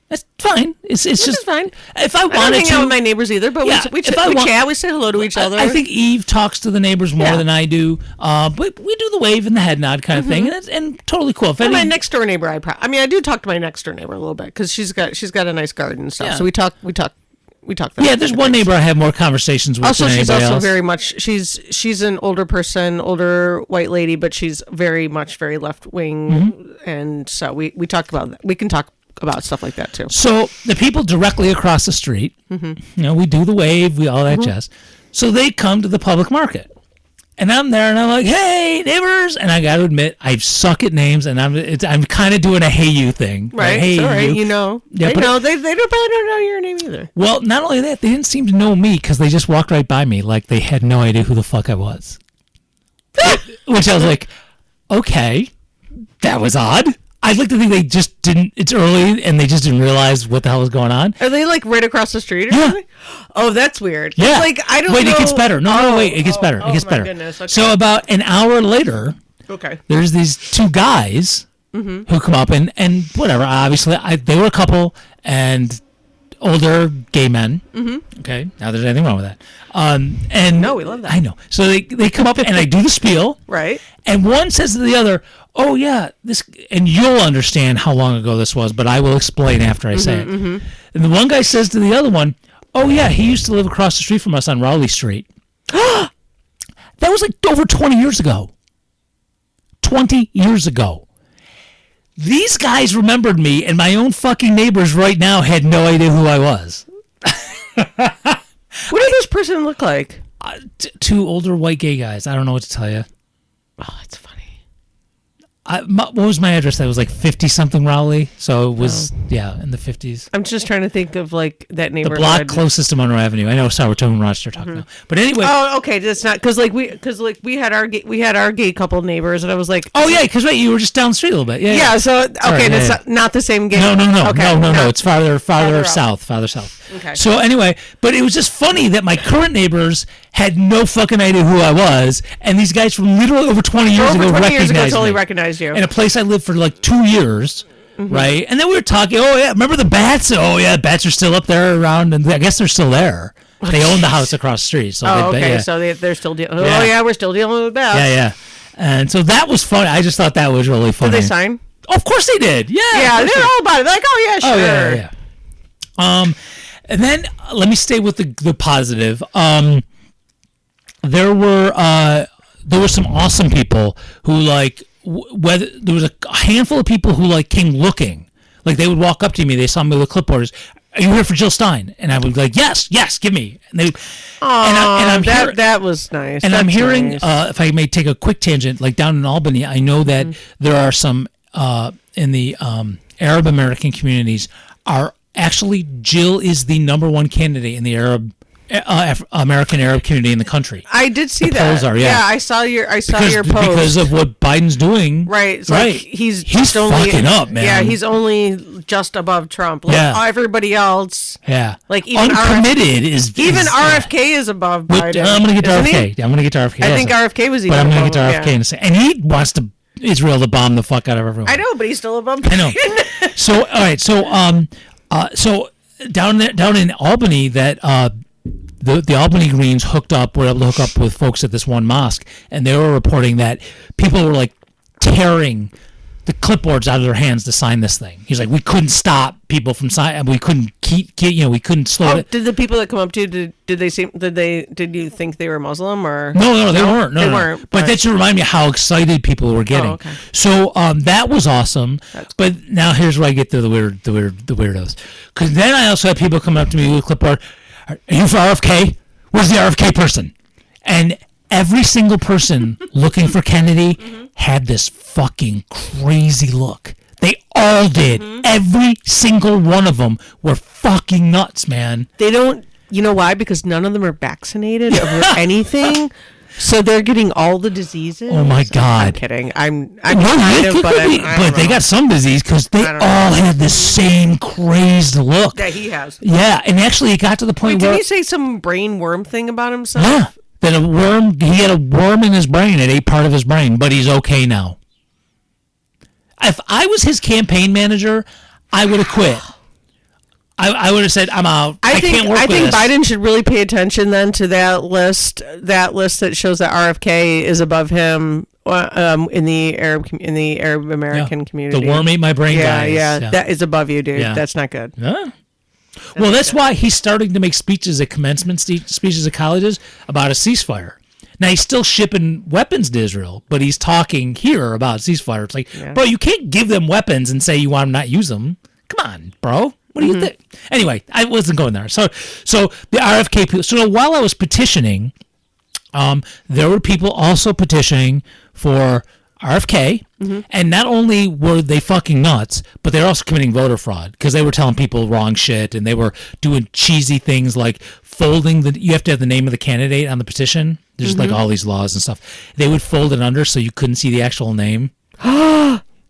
That's fine. It's just fine. If I wanted don't hang to, out with my neighbors either, but we chat, we say hello to each other. I think Eve talks to the neighbors more than I do, but we do the wave and the head nod kind of thing, and totally cool. My next door neighbor, I do talk to my next door neighbor a little bit because she's got a nice garden and stuff. Yeah. So we talk. Yeah, there's one neighbor I have more conversations with. Also, than she's also else. very much she's an older person, older white lady, but she's very much very left wing, and so we talk about that. We can talk about stuff like that too. So the people directly across the street, we do the wave, we all that jazz. So they come to the public market, and I'm there, and I'm like, "Hey, neighbors!" And I got to admit, I suck at names, and I'm kind of doing a "Hey you" thing, right? Like, hey, sorry, you. Yeah, they know they probably don't know your name either. Well, not only that, they didn't seem to know me because they just walked right by me, like they had no idea who the fuck I was. Which I was like, okay, that was odd. I'd like to think they just didn't. It's early, and they just didn't realize what the hell was going on. Are they like right across the street or something? Oh, that's weird. Yeah. Like I don't. Wait, know. it gets better. No, wait, it gets better. It gets better. Goodness. Okay. So about an hour later, there's these 2 guys who come up and whatever. Obviously, they were a couple and older gay men. Okay, now there's anything wrong with that. And no, we love that. I know. So they come up and I do the spiel. Right. And one says to the other, "Oh yeah, this," and you'll understand how long ago this was, but I will explain after I say it. And the one guy says to the other one, "Oh yeah, he used to live across the street from us on Rowley Street." That was like over 20 years ago. 20 years ago. These guys remembered me, and my own fucking neighbors right now had no idea who I was. What did this person look like? Two older white gay guys. I don't know what to tell you. Oh, it's funny. What was my address? That was like 50-something Rowley. So it was, in the 50s. I'm just trying to think of like that The neighborhood. block closest to Monroe Avenue. I know, sorry, we're talking Rochester talk now. But anyway. Oh, okay. That's not because we had our gay couple neighbors, and I was like, Oh yeah, because you were just down the street a little bit. Yeah. yeah. So okay, Sorry, that's not the same gay. No. Okay, No. It's farther Farther south. Farther south. Okay. So anyway, but it was just funny that my current neighbors had no fucking idea who I was, and these guys from literally over 20 years Over ago 20 years ago, recognized totally me. recognized you. In a place I lived for like 2 years, right? And then we were talking. Oh yeah, remember the bats? Oh yeah, bats are still up there around, and I guess they're still there. They own the house across the street. So Oh, they, okay. yeah. So they're still dealing. Yeah. Oh, yeah, we're still dealing with that. Yeah. And so that was funny. I just thought that was really funny. Did they sign? Of course they did. Yeah. Yeah, of course they're all about it. They're like, oh, yeah, sure. Oh, yeah. And then let me stay with the positive. There were some awesome people who like whether there was a handful of people who like came looking, like they would walk up to me, they saw me with clipboards. Are you here for Jill Stein? And I would be like, yes, give me. And they, that was nice. and I'm That's hearing, nice. if I may take a quick tangent, like down in Albany, I know that there are some in the Arab American communities are actually Jill is the number one candidate in the American Arab community in the country. I did see the that. polls are, yeah. I saw your post because of what Biden's doing. Right. It's right. Like he's fucking up, man. Yeah, he's only just above Trump. Like everybody else. Yeah. Like even uncommitted RFK is above Biden. I'm gonna get to RFK. I'm gonna get to RFK. I think RFK was even. But I'm gonna get to above, RFK in a second. And he wants to Israel to bomb the fuck out of everyone. I know, but he's still above. I know. So all right. So down in Albany, that the Albany Greens were able to hook up with folks at this one mosque, and they were reporting that people were like tearing the clipboards out of their hands to sign this thing. He's like, we couldn't stop people from signing. We couldn't we couldn't slow it. Did the people that come up to you, did you think they were Muslim or? No, they weren't. They weren't. But that should remind me how excited people were getting. Oh, okay. So that was awesome. But now here's where I get to the weirdos. Because then I also had people come up to me with a clipboard. Are you for RFK? Where's the RFK person? And every single person looking for Kennedy had this fucking crazy look. They all did. Every single one of them were fucking nuts, man. They don't. You know why? Because none of them are vaccinated or anything. So they're getting all the diseases. Oh my God! I'm kidding. I'm Well, kind it of, could but be, but they got some disease because they all had the same crazed look. that he has. Yeah, and actually, it got to the point Didn't where he say some brain worm thing about himself? yeah, that he had a worm in his brain. It ate part of his brain, but he's okay now. If I was his campaign manager, I would have quit. I would have said, I'm out. I can't work with this. I think Biden should really pay attention then to that list that shows that RFK is above him in the Arab American community. The worm ate my brain, guys. Yeah, that is above you, dude. Yeah. That's not good. Huh? Well, that's why he's starting to make speeches at commencement speeches at colleges about a ceasefire. Now, he's still shipping weapons to Israel, but he's talking here about ceasefire. It's like, bro, you can't give them weapons and say you want to not use them. Come on, bro. What do you think? Anyway, I wasn't going there. So the RFK people. So while I was petitioning, there were people also petitioning for RFK, and not only were they fucking nuts, but they were also committing voter fraud because they were telling people wrong shit, and they were doing cheesy things like folding you have to have the name of the candidate on the petition. There's like all these laws and stuff. They would fold it under so you couldn't see the actual name.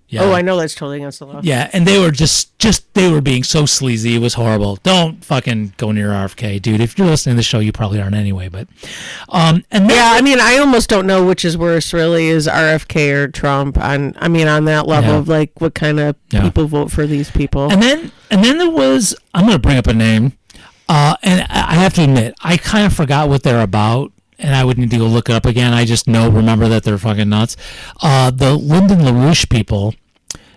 Yeah. Oh, I know that's totally against the law. Yeah, and they were just they were being so sleazy. It was horrible. Don't fucking go near RFK, dude. If you're listening to the show, you probably aren't anyway. But and then, I mean, I almost don't know which is worse, really, is RFK or Trump. On that level of like what kind of people vote for these people. And then there was, I'm going to bring up a name, and I have to admit, I kind of forgot what they're about. And I would need to go look it up again. I just remember that they're fucking nuts. The Lyndon LaRouche people.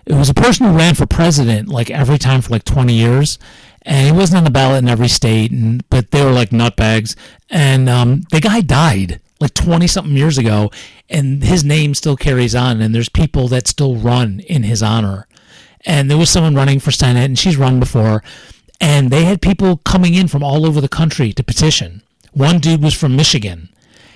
It was a person who ran for president like every time for like 20 years, and he wasn't on the ballot in every state, but they were like nutbags. And the guy died like 20-something years ago, and his name still carries on, and there's people that still run in his honor. And there was someone running for Senate, and she's run before, and they had people coming in from all over the country to petition. One dude was from Michigan,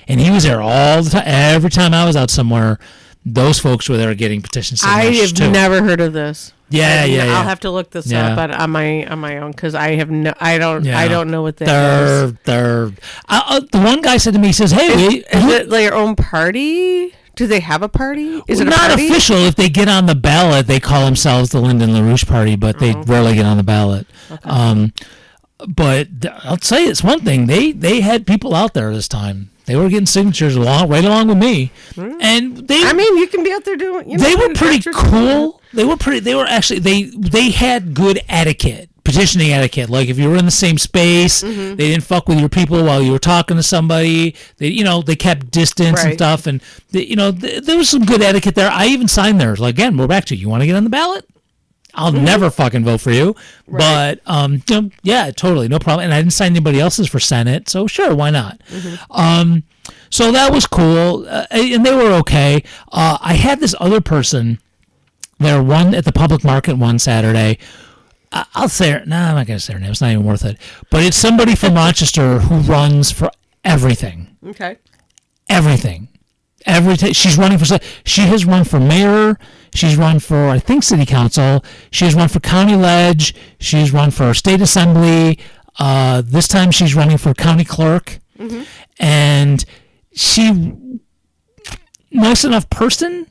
and he was there all the time. Every time I was out somewhere, those folks were there getting petitions. I have never heard of this. Yeah. I'll have to look this up on my own because I don't know what that is. The one guy said to me, he says, "Hey, is it their own party? Do they have a party? Is it not a party? official? If they get on the ballot, they call themselves the Lyndon LaRouche Party, but they rarely get on the ballot." Okay. But I'll say it's one thing. They had people out there this time. They were getting signatures right along with me, and you can be out there doing. They were pretty cool. They had good etiquette, petitioning etiquette. Like if you were in the same space, they didn't fuck with your people while you were talking to somebody. They kept distance and stuff, and there was some good etiquette there. I even signed theirs. Like again, we're back to you want to get on the ballot. I'll never fucking vote for you, but yeah, totally, no problem. And I didn't sign anybody else's for Senate, so sure, why not? So that was cool, and they were okay. I had this other person there, one at the public market one Saturday. I'll say her. No, I'm not gonna say her name. It's not even worth it. But it's somebody from Rochester who runs for everything. Okay. Everything. She's running for. She has run for mayor. She's run for, I think, city council. She has run for county ledge. She's run for state assembly. This time she's running for county clerk. And she, nice enough person,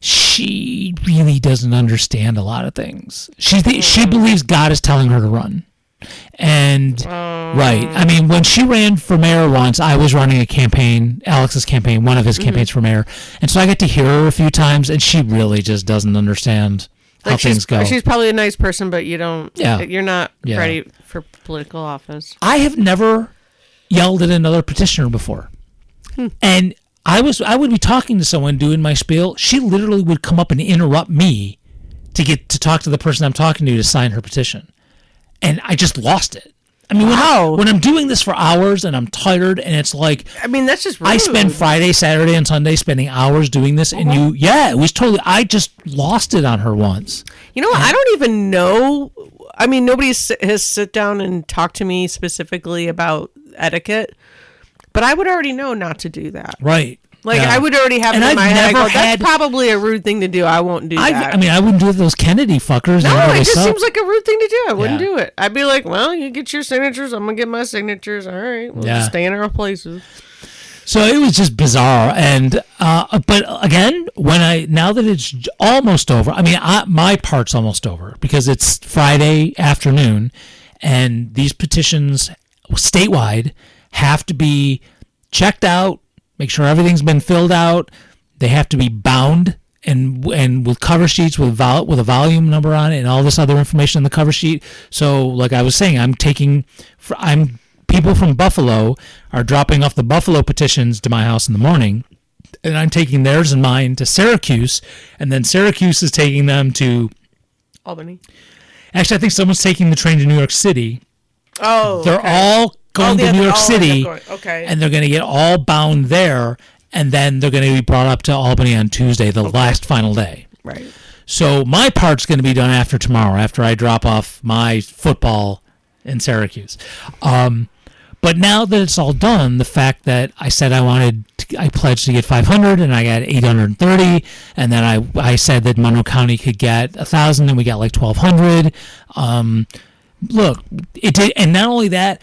she really doesn't understand a lot of things. She believes God is telling her to run. And right, I mean, when she ran for mayor once, I was running a campaign, Alex's campaign, one of his campaigns for mayor, and so I got to hear her a few times, and she really just doesn't understand how things go. She's probably a nice person, but you don't. Yeah. You're not ready for political office. I have never yelled at another petitioner before, and I would be talking to someone doing my spiel. She literally would come up and interrupt me to get to talk to the person I'm talking to sign her petition. And I just lost it. I mean, when I'm doing this for hours and I'm tired and it's like... I mean, that's just rude. I spend Friday, Saturday, and Sunday spending hours doing this, and it was totally... I just lost it on her once. You know what? I don't even know... I mean, nobody has sit down and talked to me specifically about etiquette, but I would already know not to do that. Right. Like, I would already have it in my head. That's probably a rude thing to do. I won't do that. I mean, I wouldn't do it with those Kennedy fuckers. No, it just seems like a rude thing to do. I wouldn't do it. I'd be like, well, you get your signatures. I'm going to get my signatures. All right. We'll just stay in our places. So it was just bizarre. And, but again, now that it's almost over, I mean, my part's almost over because it's Friday afternoon and these petitions statewide have to be checked out. Make sure everything's been filled out. They have to be bound and with cover sheets with a volume number on it and all this other information on the cover sheet. So, like I was saying, people from Buffalo are dropping off the Buffalo petitions to my house in the morning, and I'm taking theirs and mine to Syracuse, and then Syracuse is taking them to Albany. Actually, I think someone's taking the train to New York City. Oh, they're all going to New York City, okay, and they're going to get all bound there, and then they're going to be brought up to Albany on Tuesday, the last final day. Right. So my part's going to be done after tomorrow, after I drop off my football in Syracuse. But now that it's all done, the fact that I said I pledged to get 500, and I got 830, and then I said that Monroe County could get 1,000, and we got like 1,200. Look, it did, and not only that.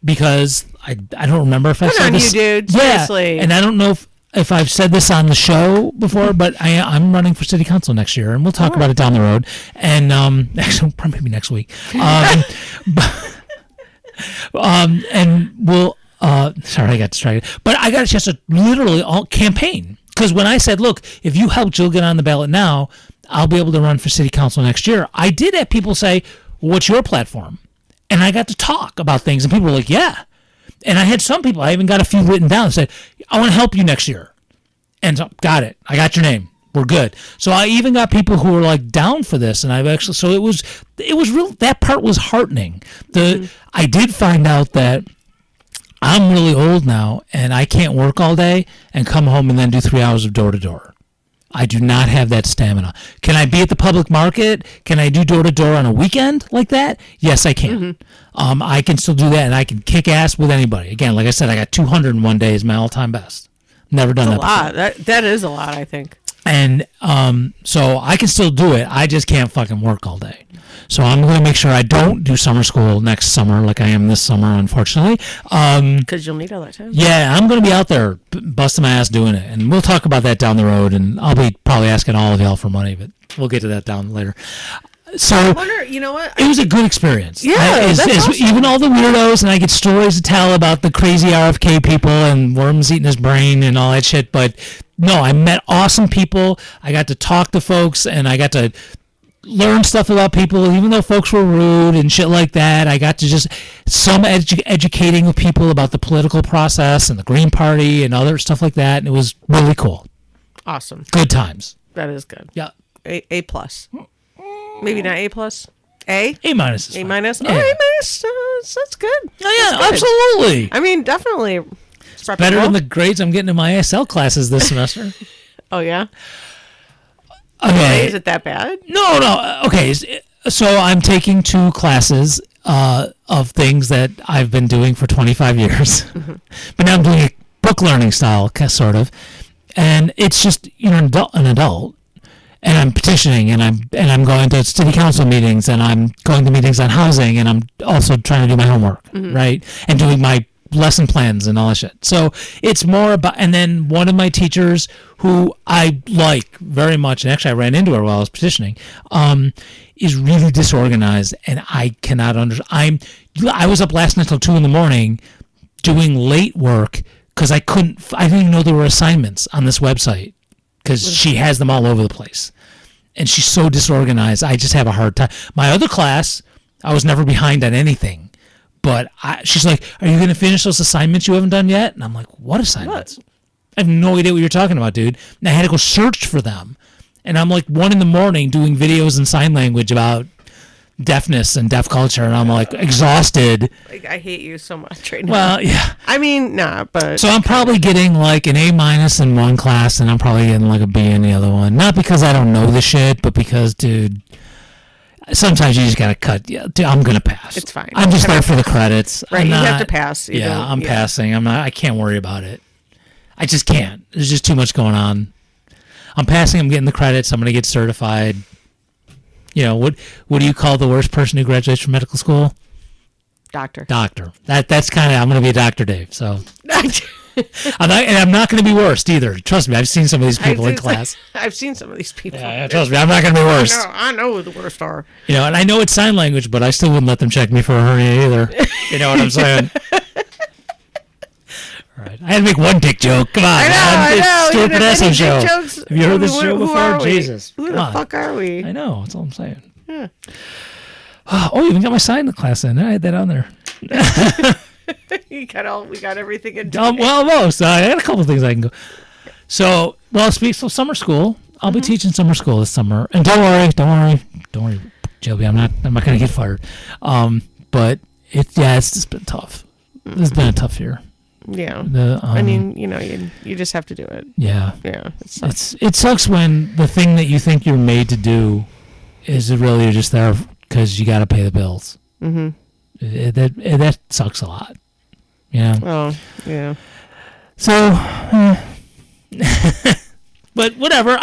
Because I don't remember if I said this. Good on you, dude. Seriously. And I don't know if I've said this on the show before, but I'm running for city council next year, and we'll talk about it down the road. And actually, probably maybe next week. And we'll. Sorry, I got distracted. But I got a chance to literally campaign because when I said, "Look, if you help Jill get on the ballot now, I'll be able to run for city council next year," I did have people say, "What's your platform?" And I got to talk about things, and people were like, yeah. And I had some people, I even got a few written down and said, I want to help you next year. And so, got it. I got your name. We're good. So I even got people who were like down for this. And so it was real. That part was heartening. I did find out that I'm really old now, and I can't work all day and come home and then do 3 hours of door-to-door. I do not have that stamina. Can I be at the public market? Can I do door-to-door on a weekend like that? Yes, I can. I can still do that, and I can kick ass with anybody. Again, like I said, I got 201 days, my all-time best. Never done that That's a before. lot. That is a lot, I think. And so I can still do it. I just can't fucking work all day. So I'm going to make sure I don't do summer school next summer like I am this summer, unfortunately. Because you'll need all that time. Yeah, I'm going to be out there busting my ass doing it. And we'll talk about that down the road. And I'll be probably asking all of y'all for money, but we'll get to that down later. So I wonder, you know what? it was a good experience. Yeah, that's awesome. Even all the weirdos, and I get stories to tell about the crazy RFK people and worms eating his brain and all that shit. But no, I met awesome people. I got to talk to folks, and I got to learn stuff about people, even though folks were rude and shit like that. I got to just educating with people about the political process and the Green Party and other stuff like that. And it was really cool. Awesome. Good times. That is good. Yeah. A plus. Maybe not A plus. A minus. Is A fine. minus. Yeah. Oh, A minus. That's good. Oh, yeah, That's good. absolutely. I mean, definitely. It's Better than the grades I'm getting in my ASL classes this semester. Oh yeah. Okay. Is it that bad? No. Okay. So I'm taking 2 classes of things that I've been doing for 25 years, but now I'm doing a book learning style, sort of, and it's just an adult, and I'm petitioning, and I'm going to city council meetings, and I'm going to meetings on housing, and I'm also trying to do my homework, right, and doing my lesson plans and all that shit. So it's more about, and then one of my teachers who I like very much, and actually I ran into her while I was petitioning, is really disorganized, and I cannot understand. I was up last night till 2 a.m. doing late work because I didn't even know there were assignments on this website because she has them all over the place, and she's so disorganized. I just have a hard time. My other class, I was never behind on anything. But she's like, are you going to finish those assignments you haven't done yet? And I'm like, what assignments? What? I have no idea what you're talking about, dude. And I had to go search for them. And I'm like 1 a.m. doing videos in sign language about deafness and deaf culture. And I'm like exhausted. Like, I hate you so much right now. Well, yeah. I mean, nah, but. So I'm probably getting like an A- in one class, and I'm probably getting like a B in the other one. Not because I don't know the shit, but because, dude, sometimes you just gotta cut. Yeah, dude, I'm gonna pass. It's fine. I'm just there for the credits. Right, I'm you not, have to pass. You Yeah, don't- I'm passing. I'm not. I can't worry about it. I just can't. There's just too much going on. I'm passing. I'm getting the credits. I'm gonna get certified. What do you call the worst person who graduates from medical school? Doctor. Doctor. That's kind of. I'm gonna be a Dr. Dave. So I'm not gonna be worst either. Trust me. I've seen some of these people in class. I've seen some of these people. Yeah, trust me. I'm not gonna be worst. I know who the worst are. And I know it's sign language, but I still wouldn't let them check me for a hernia either. You know what I'm saying? All right. I had to make one dick joke. Come on, I man. It's know. Stuart Pedesso show. Jokes. Have you heard this show Who before? are we? Jesus. Who Come the on. fuck are we? I know. That's all I'm saying. Yeah. Oh, you even got my sign class in. I had that on there. We got everything in. Well, almost. I had a couple of things I can go. So, summer school. I'll be teaching summer school this summer. And don't worry, Joby. I'm not going to get fired. But it's just been tough. It's been a tough year. Yeah. I mean, you just have to do it. Yeah. Yeah. It sucks. It sucks when the thing that you think you're made to do is really just there because you got to pay the bills. Mm-hmm. That sucks a lot. Oh, yeah. So, but whatever.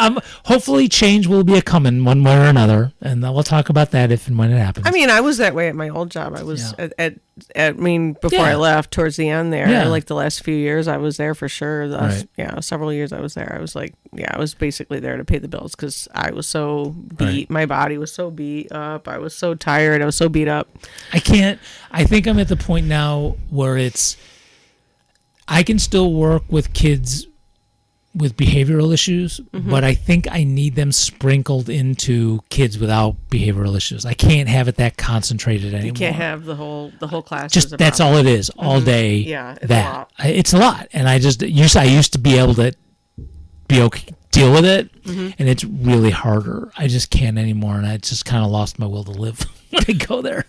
Hopefully change will be a coming one way or another, and we'll talk about that if and when it happens. I mean, I was that way at my old job. I was before I left, towards the end there, like the last few years, I was there for sure. Several years I was there. I was like, I was basically there to pay the bills because I was so beat. Right. My body was so beat up. I was so tired. I was so beat up. I think I'm at the point now where I can still work with kids with behavioral issues, but I think I need them sprinkled into kids without behavioral issues. I can't have it that concentrated anymore. You can't have the whole class. Just that's all it is, all day. Yeah, it's a lot. It's a lot, and I used to be able to be okay, deal with it, and it's really harder. I just can't anymore, and I just kind of lost my will to live when I go there.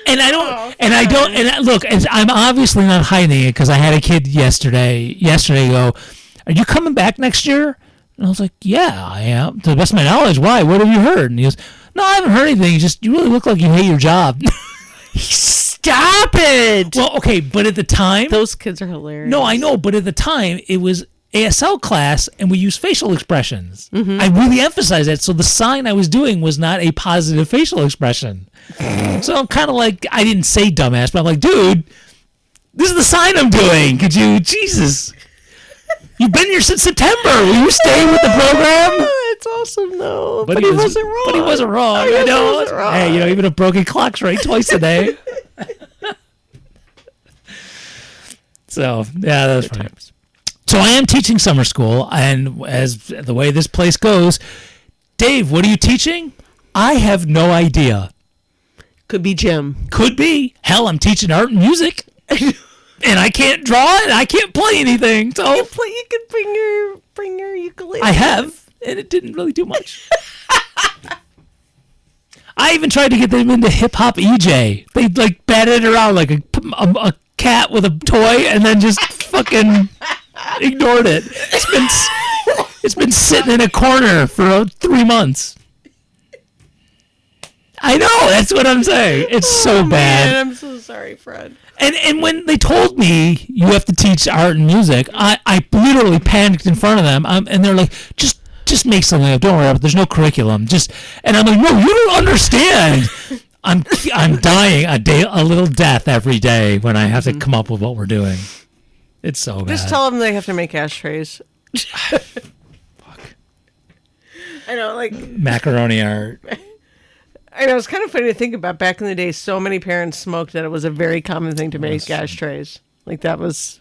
And look, I'm obviously not hiding it because I had a kid yesterday go, "Are you coming back next year?" And I was like, "Yeah, I am. To the best of my knowledge, why? What have you heard?" And he goes, "No, I haven't heard anything. You really look like you hate your job." Stop it! Well, okay, but at the time, Those kids are hilarious. no, I know, but at the time, it was ASL class, and we used facial expressions. I really emphasized that. So the sign I was doing was not a positive facial expression. So I'm kind of like, I didn't say dumbass, but I'm like, dude, this is the sign I'm doing. Could you, Jesus. You've been here since September. Will you stay with the program? It's awesome, though. But he wasn't wrong. But he wasn't wrong. I know. Wasn't wrong. Hey, even a broken clock's right twice a day. So, yeah, that was funny. So I am teaching summer school, and as the way this place goes, Dave, what are you teaching? I have no idea. Could be Jim. Could be. Hell, I'm teaching art and music. And I can't draw and I can't play anything. So You could bring your ukulele. I have, and it didn't really do much. I even tried to get them into hip hop EJ. They like batted it around like a cat with a toy, and then just fucking ignored it. It's been sitting in a corner for 3 months. I know, that's what I'm saying. It's so bad. Man, I'm so sorry, Fred. And when they told me you have to teach art and music, I literally panicked in front of them. And they're like, just make something up. Don't worry about it. There's no curriculum. And I'm like, no, you don't understand. I'm dying a little death every day when I have to come up with what we're doing. It's so bad. Just tell them they have to make ashtrays. Fuck. I know, like Macaroni art. I know, it's kind of funny to think about. Back in the day, so many parents smoked that it was a very common thing to make ashtrays. Like that was,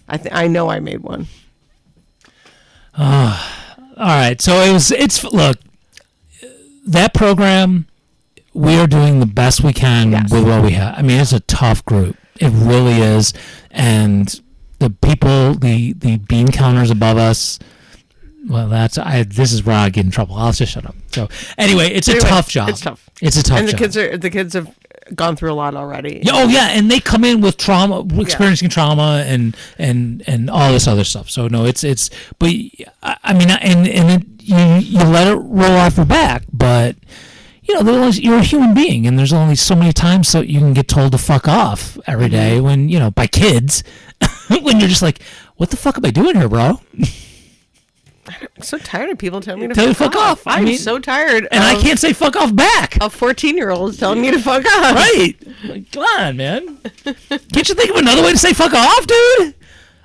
I know I made one. All right, so look, that program, we are doing the best we can with what we have. I mean, it's a tough group. It really is. And the people, the bean counters above us, well, this is where I get in trouble. I'll just shut up. So anyway, it's a tough job. It's tough. It's a tough and job. the kids have gone through a lot already. Oh yeah, and they come in with trauma, experiencing trauma, and all this other stuff. So no, it's. But I mean, you let it roll off your back, but you're a human being, and there's only so many times so you can get told to fuck off every day when by kids, when you're just like, what the fuck am I doing here, bro? I'm so tired of people telling me to Tell you fuck off. I'm so tired. And I can't say fuck off back. Of 14-year-olds telling me to fuck off. Right. Like, come on, man. Can't you think of another way to say fuck off, dude?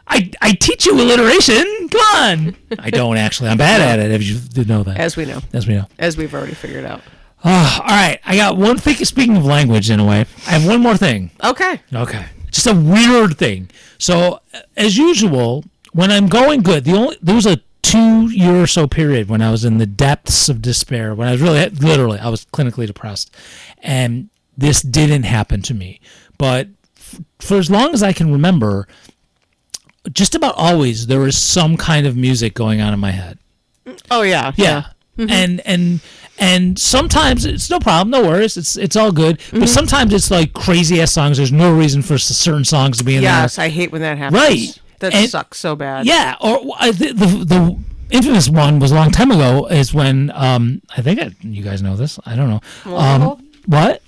I teach you alliteration. Come on. I don't actually. I'm bad at it, if you didn't know that. As we know. As we've already figured out. All right. I got one thing. Speaking of language, in a way, I have one more thing. Okay. Just a weird thing. So, as usual, when I'm going good, there was a 2-year or so period when I was in the depths of despair, when I was literally, I was clinically depressed, and this didn't happen to me. But for as long as I can remember, just about always there was some kind of music going on in my head. Oh yeah. Mm-hmm. And sometimes it's no problem, no worries, it's all good. Mm-hmm. But sometimes it's like crazy ass songs. There's no reason for certain songs to be in there. Yes, I hate when that happens. Right. That sucks so bad. Yeah, or the infamous one was a long time ago. Is when I think you guys know this. I don't know. What?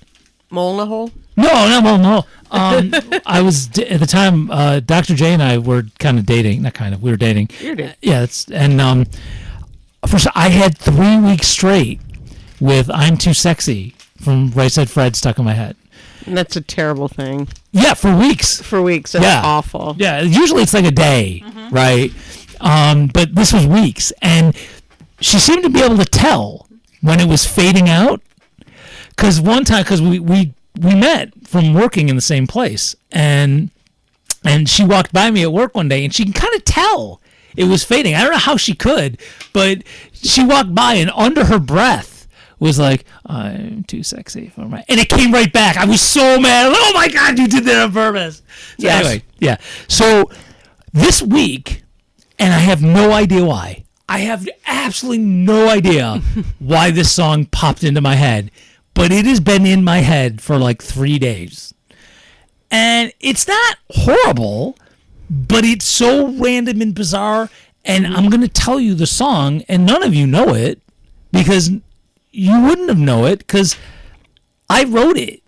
Mole in a hole? No. I was at the time. Dr. J and I were kind of dating. Not kind of. We were dating. You're dating. Yeah. First, I had 3 weeks straight with "I'm Too Sexy" from Right Said Fred stuck in my head. And that's a terrible thing. Yeah, for weeks. That's awful. Yeah, usually it's like a day, right? But this was weeks, and she seemed to be able to tell when it was fading out. Because one time, we met from working in the same place, and she walked by me at work one day, and she can kind of tell it was fading. I don't know how she could, but she walked by, and under her breath was like, "I'm too sexy for my," and it came right back. I was so mad. Like, oh my God, you did that on purpose. So anyway, yeah. So this week, and I have no idea why. I have absolutely no idea why this song popped into my head, but it has been in my head for like 3 days. And it's not horrible, but it's so random and bizarre. And I'm going to tell you the song, and none of you know it, because you wouldn't have known it, because I wrote it.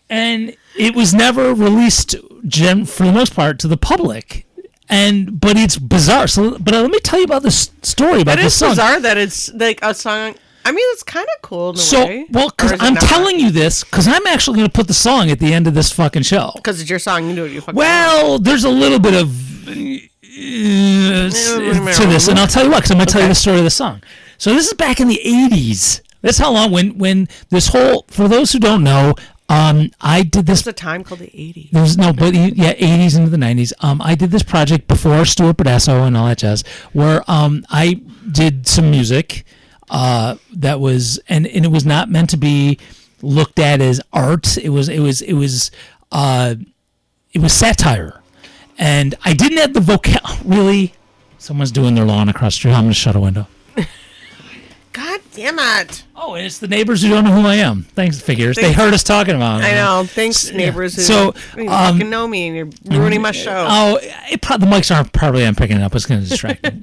And it was never released, for the most part, to the public. But it's bizarre. But let me tell you about this story about this song. It is bizarre that it's like a song. I mean, it's kind of cool in a way. Well, because I'm telling you this, because I'm actually going to put the song at the end of this fucking show. Because it's your song, you do what you fucking want. There's a little bit of to this, and I'll tell you what, because I'm going to tell you the story of the song. So this is back in the 80s. That's how long, when this whole, for those who don't know, I did this. There's a time called the 80s. There's no, but 80s into the 90s. I did this project before Stuart Badasso and all that jazz, where I did some music that was, and it was not meant to be looked at as art. It was satire, and I didn't have the really. Someone's doing their lawn across the street. I'm going to shut a window. God damn it. Oh, and it's the neighbors who don't know who I am. Thanks, figures. They heard us talking about it. I know. Thanks, neighbors who fucking know me, and you're ruining my show. Oh, the mics aren't probably I'm picking it up. It's going to distract me.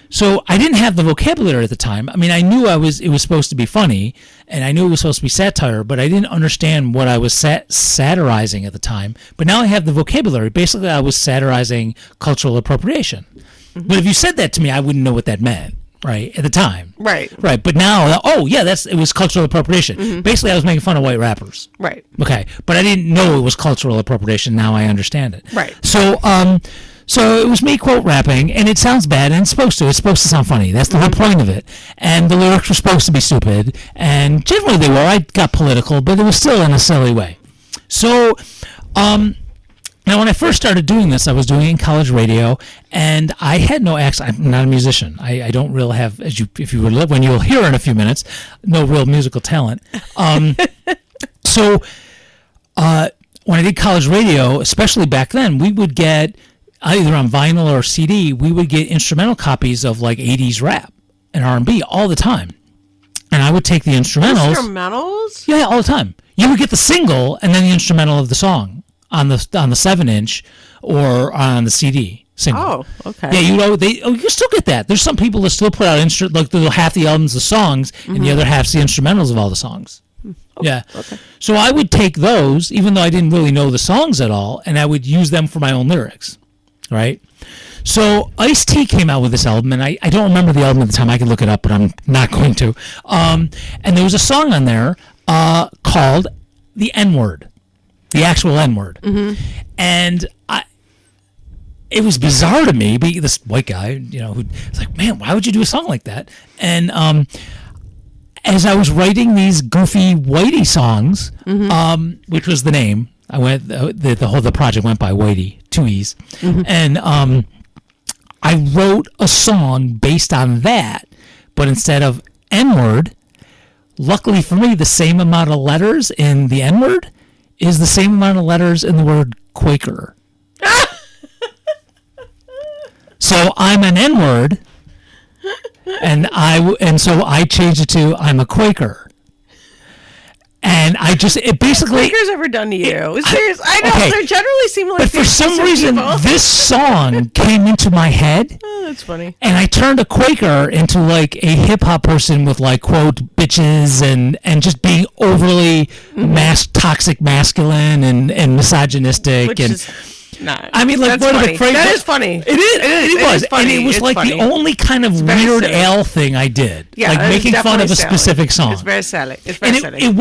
So I didn't have the vocabulary at the time. I mean, I knew it was supposed to be funny, and I knew it was supposed to be satire, but I didn't understand what I was satirizing at the time. But now I have the vocabulary. Basically, I was satirizing cultural appropriation. Mm-hmm. But if you said that to me, I wouldn't know what that meant. Right, at the time. Right. But now, it was cultural appropriation. Mm-hmm. Basically, I was making fun of white rappers. Right. Okay, but I didn't know it was cultural appropriation. Now I understand it. Right. So it was me quote rapping, and it sounds bad, and it's supposed to sound funny. That's the whole point of it. And the lyrics were supposed to be stupid, and generally they were. I got political, but it was still in a silly way. So, now, when I first started doing this, I was doing it in college radio, and I had no accent. I'm not a musician. I don't really have, when you'll hear in a few minutes, no real musical talent. So when I did college radio, especially back then, we would get, either on vinyl or CD, we would get instrumental copies of like 80s rap and R&B all the time. And I would take the instrumentals. Instrumentals? Yeah, all the time. You would get the single and then the instrumental of the song. On the 7-inch or on the CD single. Oh, okay. Yeah, you still get that. There's some people that still put out half the albums of songs, mm-hmm. and the other half's the instrumentals of all the songs. Okay. Yeah. Okay. So I would take those, even though I didn't really know the songs at all, and I would use them for my own lyrics, right? So Ice-T came out with this album, and I don't remember the album at the time. I can look it up, but I'm not going to. And there was a song on there called The N-Word. The actual N-word. Mm-hmm. And it was bizarre to me, being this white guy, who's like, man, why would you do a song like that? And as I was writing these goofy whitey songs, mm-hmm. Which was the name, I went the project went by Whitey, 2 E's, mm-hmm. and I wrote a song based on that, but instead of N-word, luckily for me, the same amount of letters in the N-word is the same amount of letters in the word Quaker. So I'm an N-word, and so I changed it to I'm a Quaker. And basically... What Quakers ever done to you? Seriously, I know, okay. they generally seem like... But for some reason, this song came into my head. Oh, that's funny. And I turned a Quaker into like a hip-hop person with like, quote, bitches and just being overly toxic masculine and misogynistic. Which is not... I mean, like, what are the crazy... That is funny. It is. It was. And it was like the only kind of Weird Al thing I did. Yeah, like making fun of a specific song. It's very silly. It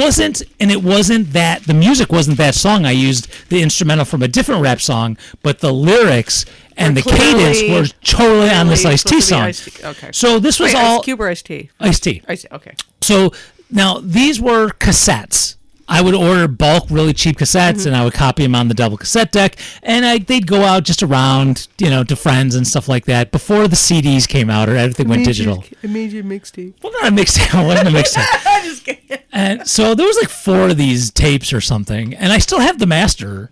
wasn't that, the music wasn't that song. I used the instrumental from a different rap song, but the lyrics and the cadence were totally on this Ice-T song. Okay. So this was all... Ice Cube or Ice-T? Ice-T. Okay. So now these were cassettes. I would order bulk, really cheap cassettes, mm-hmm. and I would copy them on the double cassette deck, and they'd go out just around, to friends and stuff like that before the CDs came out or everything went digital. It made you a mixtape. Well, not a mixtape. It wasn't a mixtape. I'm just kidding. And so there was like 4 of these tapes or something, and I still have the master.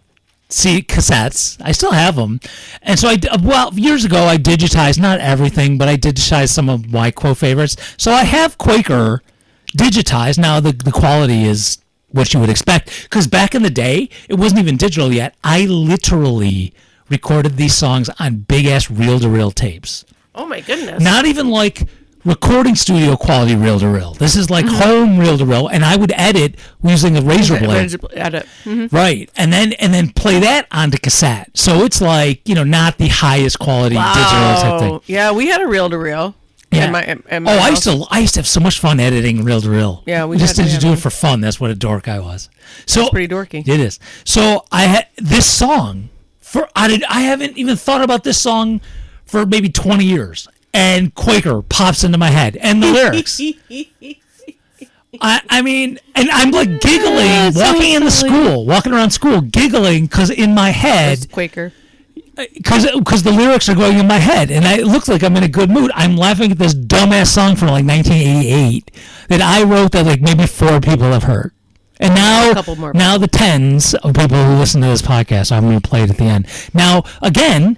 cassettes. I still have them. And so years ago I digitized, not everything, but I digitized some of my quote favorites. So I have Quaker digitized. Now the quality is what you would expect, because back in the day it wasn't even digital yet. I literally recorded these songs on big ass reel-to-reel tapes. Oh my goodness. Not even like recording studio quality reel-to-reel. This is like home reel-to-reel, and I would edit using a razor blade. Edit. Right, and then play that onto cassette. So it's like, not the highest quality digital type thing. Yeah, we had a reel-to-reel. Yeah. I used to have so much fun editing reel-to-reel. Yeah, we just had to to do have it for fun. That's what a dork I was. So That's pretty dorky. It is. So I had this song I haven't even thought about this song for maybe 20 years. And Quaker pops into my head, and the lyrics. I mean, and I'm like giggling, walking around school, giggling, because in my head, Quaker. Because the lyrics are going in my head, and it looks like I'm in a good mood. I'm laughing at this dumbass song from like 1988 that I wrote that like maybe 4 people have heard. And now the tens of people who listen to this podcast, I'm going to play it at the end. Now, again,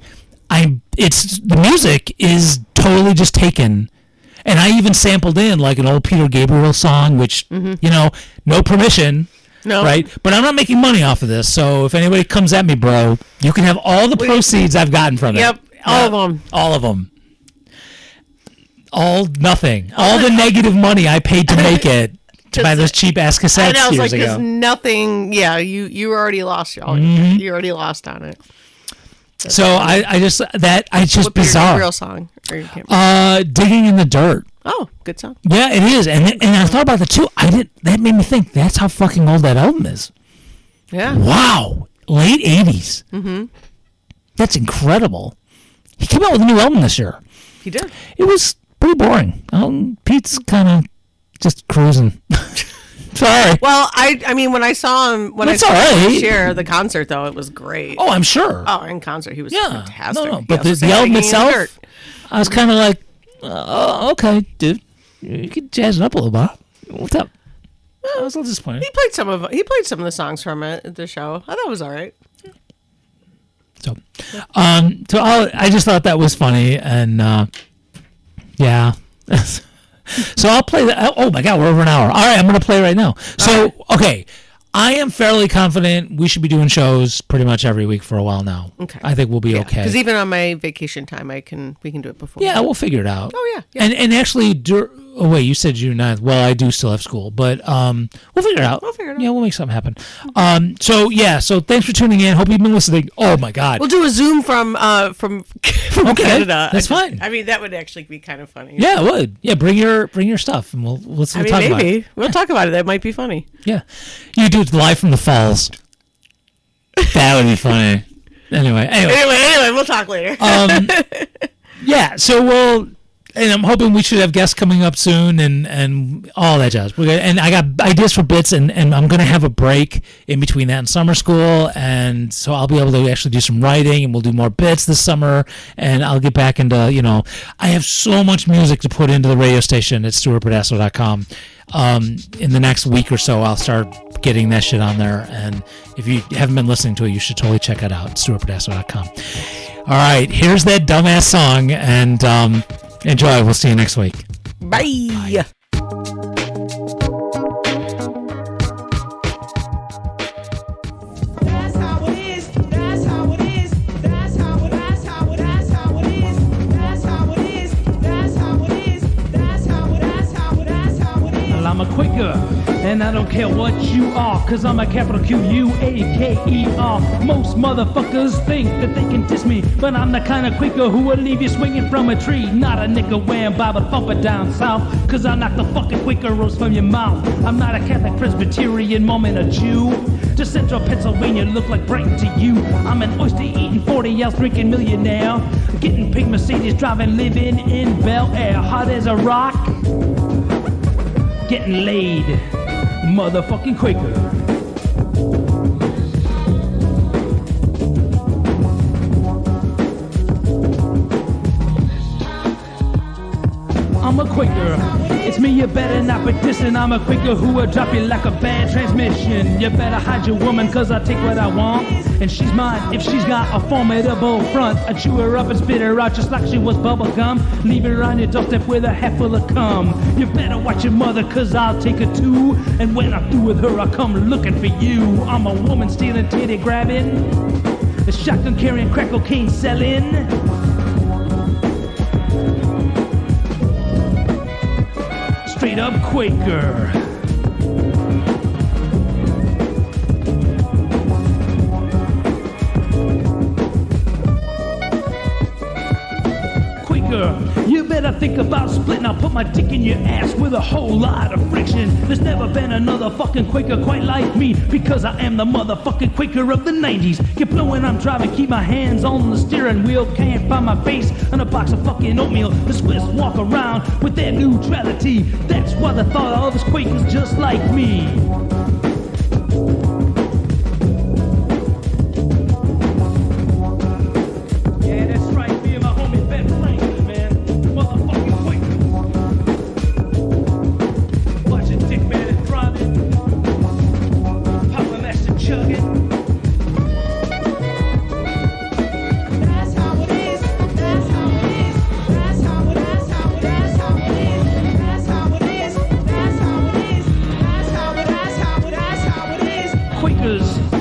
the music is totally just taken, and I even sampled in like an old Peter Gabriel song, which no permission, right? But I'm not making money off of this, so if anybody comes at me, bro, you can have all the proceeds I've gotten from it. Yep, all of them. Nothing. All the negative money I paid to make it. To buy those cheap ass cassettes years ago. Nothing. Yeah, you already lost y'all. You already lost on it. So it's just what bizarre. Real song. Digging in the Dirt. Oh, good song. Yeah, it is, and I thought about that too. That made me think. That's how fucking old that album is. Yeah. Wow, late 80s. Mm-hmm. That's incredible. He came out with a new album this year. He did. It was pretty boring. Pete's kind of just cruising. Sorry. Well, I mean, when I saw him, share the concert, though, it was great. Oh, I'm sure. Oh, in concert, he was fantastic. No. But the album itself, I was kind of like, okay, dude, you can jazz it up a little bit. What's up? I was a little disappointed. He played some of the songs from it at the show. I thought it was all right. So I just thought that was funny, and yeah. So I'll play that. Oh my God, we're over an hour. All right, I'm going to play right now. So, okay, I am fairly confident we should be doing shows pretty much every week for a while now. Okay. I think we'll be okay. Because even on my vacation time, we can do it before. Yeah, we'll figure it out. Oh, yeah. And actually, wait, you said June 9th. Well, I do still have school, but we'll figure it out. Yeah, we'll make something happen. So thanks for tuning in. Hope you've been listening. Oh my God. We'll do a Zoom from Canada. That's fine. I mean, that would actually be kind of funny. Yeah, it would. Yeah, bring your stuff, and we'll talk about it. Maybe we'll talk about it. That might be funny. Yeah, you do it live from the falls. That would be funny. Anyway, we'll talk later. Yeah, so and I'm hoping we should have guests coming up soon and all that jazz. And I got ideas for bits, and I'm going to have a break in between that and summer school, and so I'll be able to actually do some writing, and we'll do more bits this summer, and I'll get back into, I have so much music to put into the radio station at stuartpedasso.com. In the next week or so, I'll start getting that shit on there, and if you haven't been listening to it, you should totally check it out, stuartpedasso.com. All right, here's that dumbass song, and enjoy. We'll see you next week. Bye. Bye. I'm a Quaker, and I don't care what you are, cause I'm a capital Q-U-A-K-E-R. Most motherfuckers think that they can diss me, but I'm the kind of Quaker who will leave you swinging from a tree. Not a nigga wearing Bible thumper down south, cause I knock the fucking Quaker roast from your mouth. I'm not a Catholic, Presbyterian, Mormon, or Jew. Just Central Pennsylvania look like Brighton to you. I'm an oyster-eating, 40-ounce drinking millionaire, getting pink Mercedes, driving, living in Bel Air, hot as a rock, getting laid, motherfucking Quaker. I'm a Quaker. It's me, you better not be dissing. I'm a Quaker who will drop you like a bad transmission. You better hide your woman, cause I take what I want, and she's mine if she's got a formidable front. I chew her up and spit her out just like she was bubble gum. Leave her on your doorstep with a hat full of cum. You better watch your mother, cause I'll take her too, and when I'm through with her, I'll come looking for you. I'm a woman stealing, titty grabbing, a shotgun carrying, crack cocaine selling. Straight up Quaker. You better think about splitting. I'll put my dick in your ass with a whole lot of friction. There's never been another fucking Quaker quite like me, because I am the motherfucking Quaker of the 90s. Get blowing, I'm driving, keep my hands on the steering wheel. Can't find my face on a box of fucking oatmeal. The Swiss walk around with their neutrality. That's why they thought all this Quakers just like me.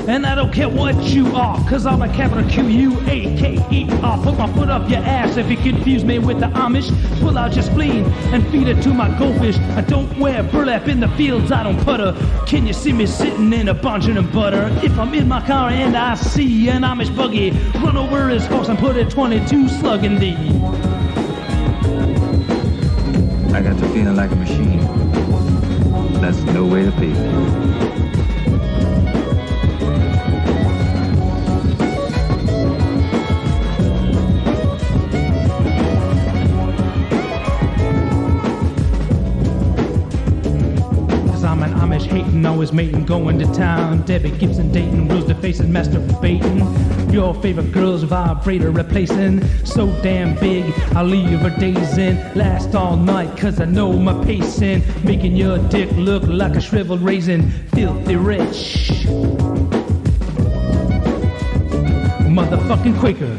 And I don't care what you are, cause I'm a capital Q-U-A-K-E-R. Put my foot up your ass if you confuse me with the Amish. Pull out your spleen and feed it to my goldfish. I don't wear burlap in the fields, I don't putter. Can you see me sitting in a bunch of butter? If I'm in my car and I see an Amish buggy, run over his horse and put a 22 slug in thee. I got to feeling like a machine. That's no way to be. Hating, always mating, going to town. Debbie Gibson dating, rules the faces, masturbating. Your favorite girl's vibrator replacing. So damn big, I'll leave her days in. Last all night, cause I know my pacing. Making your dick look like a shriveled raisin. Filthy rich. Motherfucking Quaker.